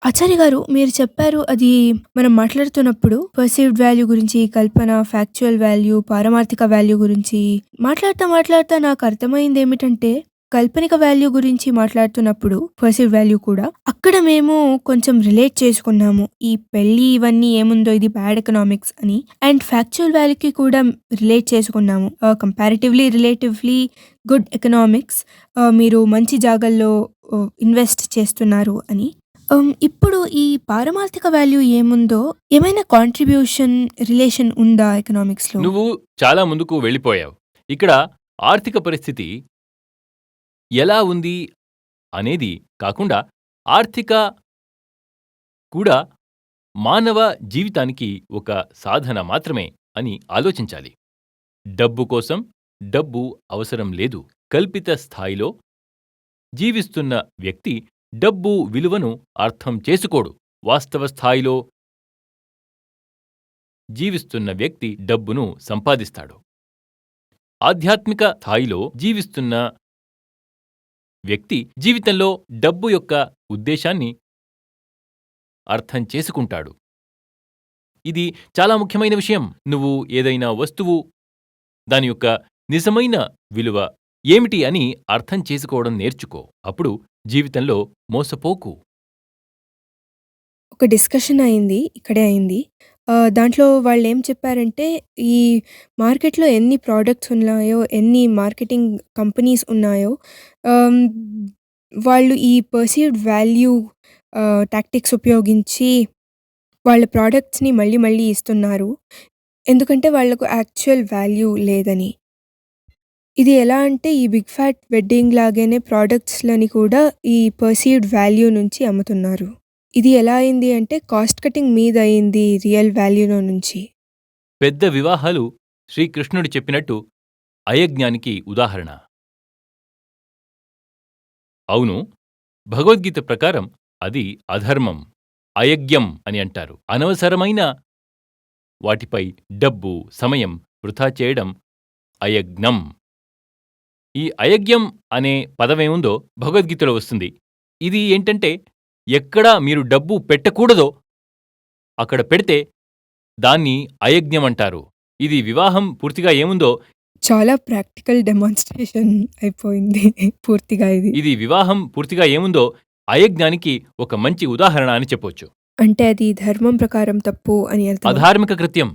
ఆచార్య గారు మీరు చెప్పారు అది మనం మాట్లాడుతున్నప్పుడు పర్సీవ్డ్ వాల్యూ గురించి, కల్పన, ఫ్యాక్చువల్ వాల్యూ, పారమార్థిక వాల్యూ గురించి మాట్లాడుతా నాకు అర్థమైందేమిటంటే కల్పనిక వాల్యూ గురించి మాట్లాడుతున్నప్పుడు పర్సీవ్డ్ వాల్యూ కూడా అక్కడ మేము కొంచెం రిలేట్ చేసుకున్నాము. ఈ పెళ్లి ఇవన్నీ ఏముందో ఇది బ్యాడ్ ఎకనామిక్స్ అని. అండ్ ఫ్యాక్చువల్ వాల్యూకి కూడా రిలేట్ చేసుకున్నాము. కంపారిటివ్లీ రిలేటివ్లీ గుడ్ ఎకనామిక్స్, మీరు మంచి జాగాల్లో ఇన్వెస్ట్ చేస్తున్నారు అని. ఇప్పుడు ఈ పారమార్థిక వాల్యూ ఏముందో ఏమైనా కాంట్రిబ్యూషన్ రిలేషన్ ఉందా ఎకనామిక్స్లో? నువ్వు చాలా ముందుకు వెళ్ళిపోయావు. ఇక్కడ ఆర్థిక పరిస్థితి ఎలా ఉంది అనేది కాకుండా ఆర్థిక కూడా మానవ జీవితానికి ఒక సాధన మాత్రమే అని ఆలోచించాలి. డబ్బు కోసం డబ్బు అవసరం లేదు. కల్పిత స్థాయిలో జీవిస్తున్న వ్యక్తి డబ్బు విలువను అర్థం చేసుకోడు. వాస్తవ స్థాయిలో జీవిస్తున్న వ్యక్తి డబ్బును సంపాదిస్తాడు. ఆధ్యాత్మిక స్థాయిలో జీవిస్తున్న వ్యక్తి జీవితంలో డబ్బు యొక్క ఉద్దేశాన్ని అర్థం చేసుకుంటాడు. ఇది చాలా ముఖ్యమైన విషయం. నువ్వు ఏదైనా వస్తువు దాని యొక్క నిజమైన విలువ ఏమిటి అని అర్థం చేసుకోవడం నేర్చుకో. అప్పుడు జీవితంలో మోసపోకు. ఒక డిస్కషన్ అయింది. ఇక్కడే అయింది. దాంట్లో వాళ్ళేం చెప్పారంటే, ఈ మార్కెట్‌లో ఎన్ని ప్రొడక్ట్స్ ఉన్నాయో, ఎన్ని మార్కెటింగ్ కంపెనీస్ ఉన్నాయో, ఆహ్, వాళ్ళు ఈ పర్సీవ్డ్ వాల్యూ టాక్టిక్స్ ఉపయోగించి వాళ్ళ ప్రొడక్ట్స్‌ని మళ్ళీ మళ్ళీ ఇస్తున్నారు. ఎందుకంటే వాళ్ళకు యాక్చువల్ వాల్యూ లేదని. ఇది ఎలా అంటే ఈ బిగ్ ఫ్యాట్ వెడ్డింగ్ లాగానే ప్రొడక్ట్స్‌లని కూడా ఈ పర్సీవ్డ్ వాల్యూ నుంచి అమ్ముతున్నారు. ఇది ఎలా అయింది అంటే కాస్ట్ కటింగ్ మీద అయింది రియల్ వాల్యూలో నుంచి. పెద్ద వివాహాలు శ్రీకృష్ణుడు చెప్పినట్టు అయజ్ఞానికి ఉదాహరణ. అవును, భగవద్గీత ప్రకారం అది అధర్మం, అయజ్ఞం అని అంటారు. అనవసరమైన వాటిపై డబ్బు, సమయం వృథా చేయడం అయజ్ఞం. ఈ అయజ్ఞం అనే పదమేముందో భగవద్గీతలో వస్తుంది. ఇది ఏంటంటే ఎక్కడ మీరు డబ్బు పెట్టకూడదో అక్కడ పెడితే దాన్ని అయజ్ఞం అంటారు. ఇది వివాహం పూర్తిగా ఏముందో చాలా ప్రాక్టికల్ డెమాన్స్ట్రేషన్ అయిపోయింది పూర్తిగా ఇది. ఇది వివాహం పూర్తిగా ఏముందో అయజ్ఞానికి ఒక మంచి ఉదాహరణ అని చెప్పొచ్చు. అంటే అది ధర్మం ప్రకారం తప్పు అని అర్థం. అధార్మిక కృత్యం.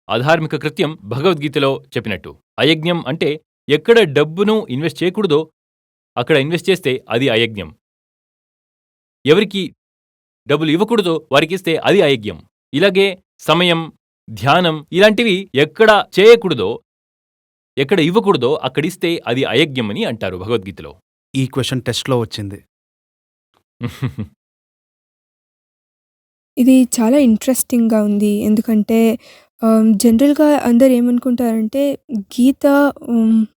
అధార్మిక కృత్యం భగవద్గీతలో చెప్పినట్టు. అయజ్ఞం అంటే ఎక్కడ డబ్బును ఇన్వెస్ట్ చేయకూడదో అక్కడ ఇన్వెస్ట్ చేస్తే అది అయజ్ఞం. ఎవరికి డబ్బులు ఇవ్వకూడదో వారికిస్తే అది అయజ్ఞం. ఇలాగే సమయం, ధ్యానం ఇలాంటివి ఎక్కడ చేయకూడదో, ఎక్కడ ఇవ్వకూడదో అక్కడిస్తే అది అయజ్ఞం అని అంటారు భగవద్గీతలో. ఈ క్వశ్చన్ టెస్ట్లో వచ్చింది. ఇది చాలా ఇంట్రెస్టింగ్‌గా ఉంది. ఎందుకంటే జనరల్‌గా అందరూ ఏమనుకుంటారంటే గీత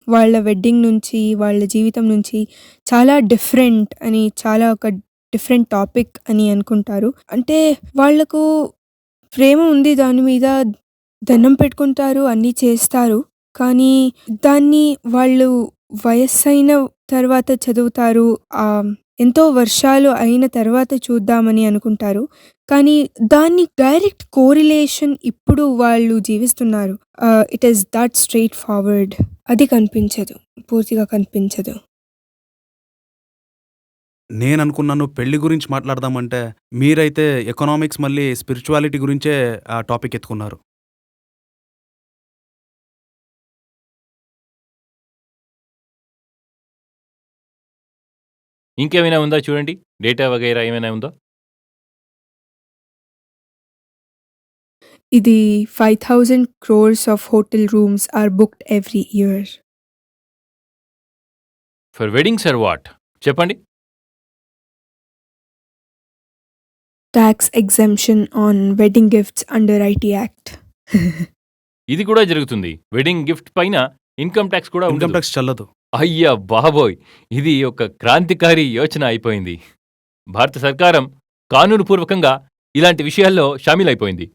వాళ్ళ వెడ్డింగ్ నుంచి, వాళ్ళ జీవితం నుంచి చాలా డిఫరెంట్ అని, చాలా ఒక డిఫరెంట్ టాపిక్ అని అనుకుంటారు. అంటే వాళ్ళకు ప్రేమ ఉంది దాని మీద, దండం పెట్టుకుంటారు, అన్నీ చేస్తారు. కానీ దాన్ని వాళ్ళు వయస్సైన తర్వాత చదువుతారు. ఎంతో వర్షాలు అయిన తర్వాత చూద్దామని అనుకుంటారు. కానీ దాన్ని డైరెక్ట్ కోరిలేషన్ ఇప్పుడు వాళ్ళు జీవిస్తున్నారు. It is that straight forward. అది కనిపించదు. పూర్తిగా కనిపించదు. నేను అనుకున్నాను పెళ్లి గురించి మాట్లాడదామంటే మీరైతే ఎకనామిక్స్ మళ్ళీ స్పిరిచువాలిటీ గురించే ఆ టాపిక్ ఎత్తుకున్నారు. ఇంకేమైనా ఉందా చూడండి. డేటా వగైరా ఏమైనా ఉందా? ఇది 5,000 crores of hotel rooms are booked every year. For weddings or what? చెప్పండి. Tax exemption on wedding gifts under IT Act. ఇది కూడా జరుగుతుంది. వెడ్డింగ్ గిఫ్ట్ పైన ఇన్కమ్ ట్యాక్స్ కూడా ఇన్కమ్ ఉండదు. ట్యాక్స్ చల్లదు. అయ్యా బాబోయ్! ఇది ఒక క్రాంతికారి యోచన అయిపోయింది. భారత సర్కారం కానూనుపూర్వకంగా ఇలాంటి విషయాల్లో షామీలైపోయింది.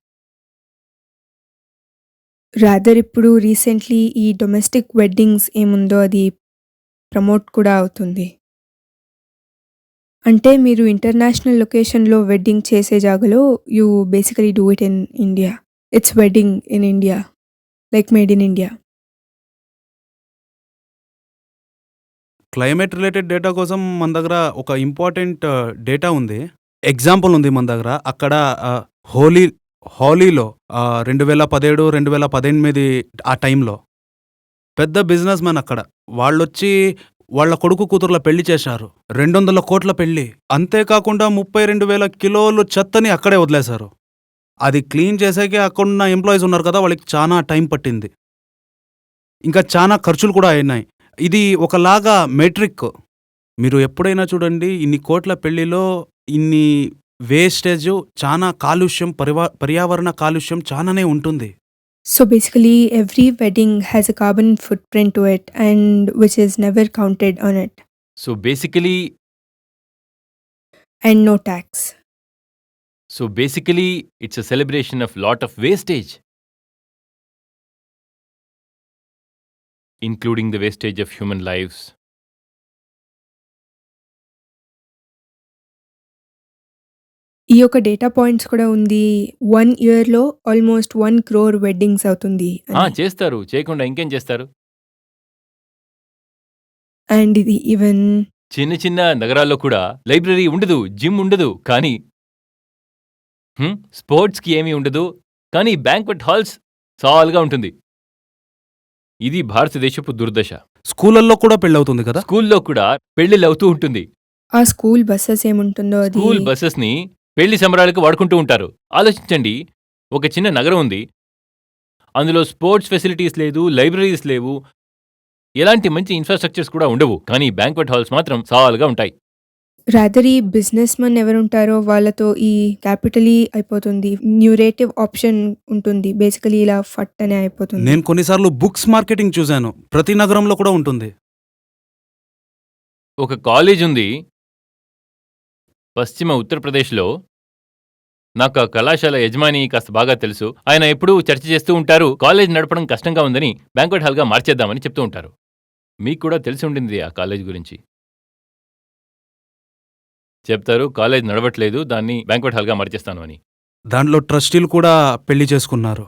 రాదర్ ఇప్పుడు రీసెంట్లీ ఈ డొమెస్టిక్ వెడ్డింగ్స్ ఏముందో అది ప్రమోట్ కూడా అవుతుంది. అంటే మీరు ఇంటర్నేషనల్ లొకేషన్‌లో వెడ్డింగ్ చేసే జాగాలో you basically do it in India. It's wedding in India. Like made in India. Climate related data కోసం మన దగ్గర ఒక ఇంపార్టెంట్ డేటా ఉంది. ఎగ్జాంపుల్ ఉంది మన దగ్గర. అక్కడ హోలీలో 2017, 2018 ఆ టైంలో పెద్ద బిజినెస్ మ్యాన్ అక్కడ. వాళ్ళొచ్చి వాళ్ళ కొడుకు కూతుర్ల పెళ్లి చేశారు. 200 కోట్ల పెళ్లి. అంతేకాకుండా 32,000 కిలోలు చెత్తని అక్కడే వదిలేశారు. అది క్లీన్ చేసాకే అక్కడున్న ఎంప్లాయీస్ ఉన్నారు కదా, వాళ్ళకి చాలా టైం పట్టింది. ఇంకా చాలా ఖర్చులు కూడా అయినాయి. ఇది ఒకలాగా మెట్రిక్. మీరు ఎప్పుడైనా చూడండి, ఇన్ని కోట్ల పెళ్లిలో ఇన్ని వేస్టేజ్, చాలా కాలుష్యం, పర్యావరణ కాలుష్యం చాలానే ఉంటుంది. So basically every wedding has a carbon footprint to it and which is never counted on it so basically and no tax. It's a celebration of lot of wastage, including the wastage of human lifes. ఈ యొక్క data points కూడా ఉంది. 1 ఇయర్‌లో almost 1 crore weddings అవుతుంది అని. చేస్తారు, చేయకుండా ఇంకేం చేస్తారు. అండ్ ఇది ఈవెన్ చిన్న చిన్న నగరాల్లో కూడా లైబ్రరీ ఉండదు, జిమ్ ఉండదు, కానీ స్పోర్ట్స్కి ఏమీ ఉండదు, కానీ బ్యాంక్వెట్ హాల్స్ సాల్గా ఉంటుంది. ఇది భారతదేశపు దుర్దశ. స్కూళ్ళల్లో కూడా పెళ్ళవుతుంది కదా. స్కూల్లో కూడా పెళ్లిళ్ళు అవుతూ ఉంటుంది. ఆ స్కూల్ బస్సెస్ ఏముంటుందో అది స్కూల్ బస్సెస్ని పెళ్లి సంబరాలకు వాడుకుంటూ ఉంటారు. ఆలోచించండి, ఒక చిన్న నగరం ఉంది, అందులో స్పోర్ట్స్ ఫెసిలిటీస్ లేదు, లైబ్రరీస్ లేవు, ఎలాంటి మంచి ఇన్ఫ్రాస్ట్రక్చర్స్ కూడా ఉండవు, కానీ బ్యాంక్వెట్ హాల్స్ మాత్రం సాల్గా ఉంటాయి. రాదర్ ఈ బిజినెస్ మన్ ఎవరుంటారో వాళ్ళతో ఈ క్యాపిటలీ అయిపోతుంది. న్యూరేటివ్ ఆప్షన్ ఉంటుంది. బేసికలీ ఇలా ఫట్ అనే అయిపోతుంది. నేను కొన్నిసార్లు బుక్స్ మార్కెటింగ్ చూశాను. ప్రతి నగరంలో కూడా ఉంటుంది. ఒక కాలేజ్ ఉంది పశ్చిమ ఉత్తరప్రదేశ్లో. నాకు ఆ కళాశాల యజమాని కాస్త బాగా తెలుసు. ఆయన ఎప్పుడూ చర్చ చేస్తూ ఉంటారు, కాలేజ్ నడపడం కష్టంగా ఉందని బ్యాంక్వెట్ హాల్గా మార్చేద్దామని చెప్తూ ఉంటారు. మీకు కూడా తెలిసి ఉండింది ఆ కాలేజ్ గురించి. చెప్తారు, కాలేజ్ నడవట్లేదు, దాన్ని బ్యాంక్వెట్ హాల్గా మార్చేస్తాను అని. దాంట్లో ట్రస్టీలు కూడా పెళ్లి చేసుకున్నారు.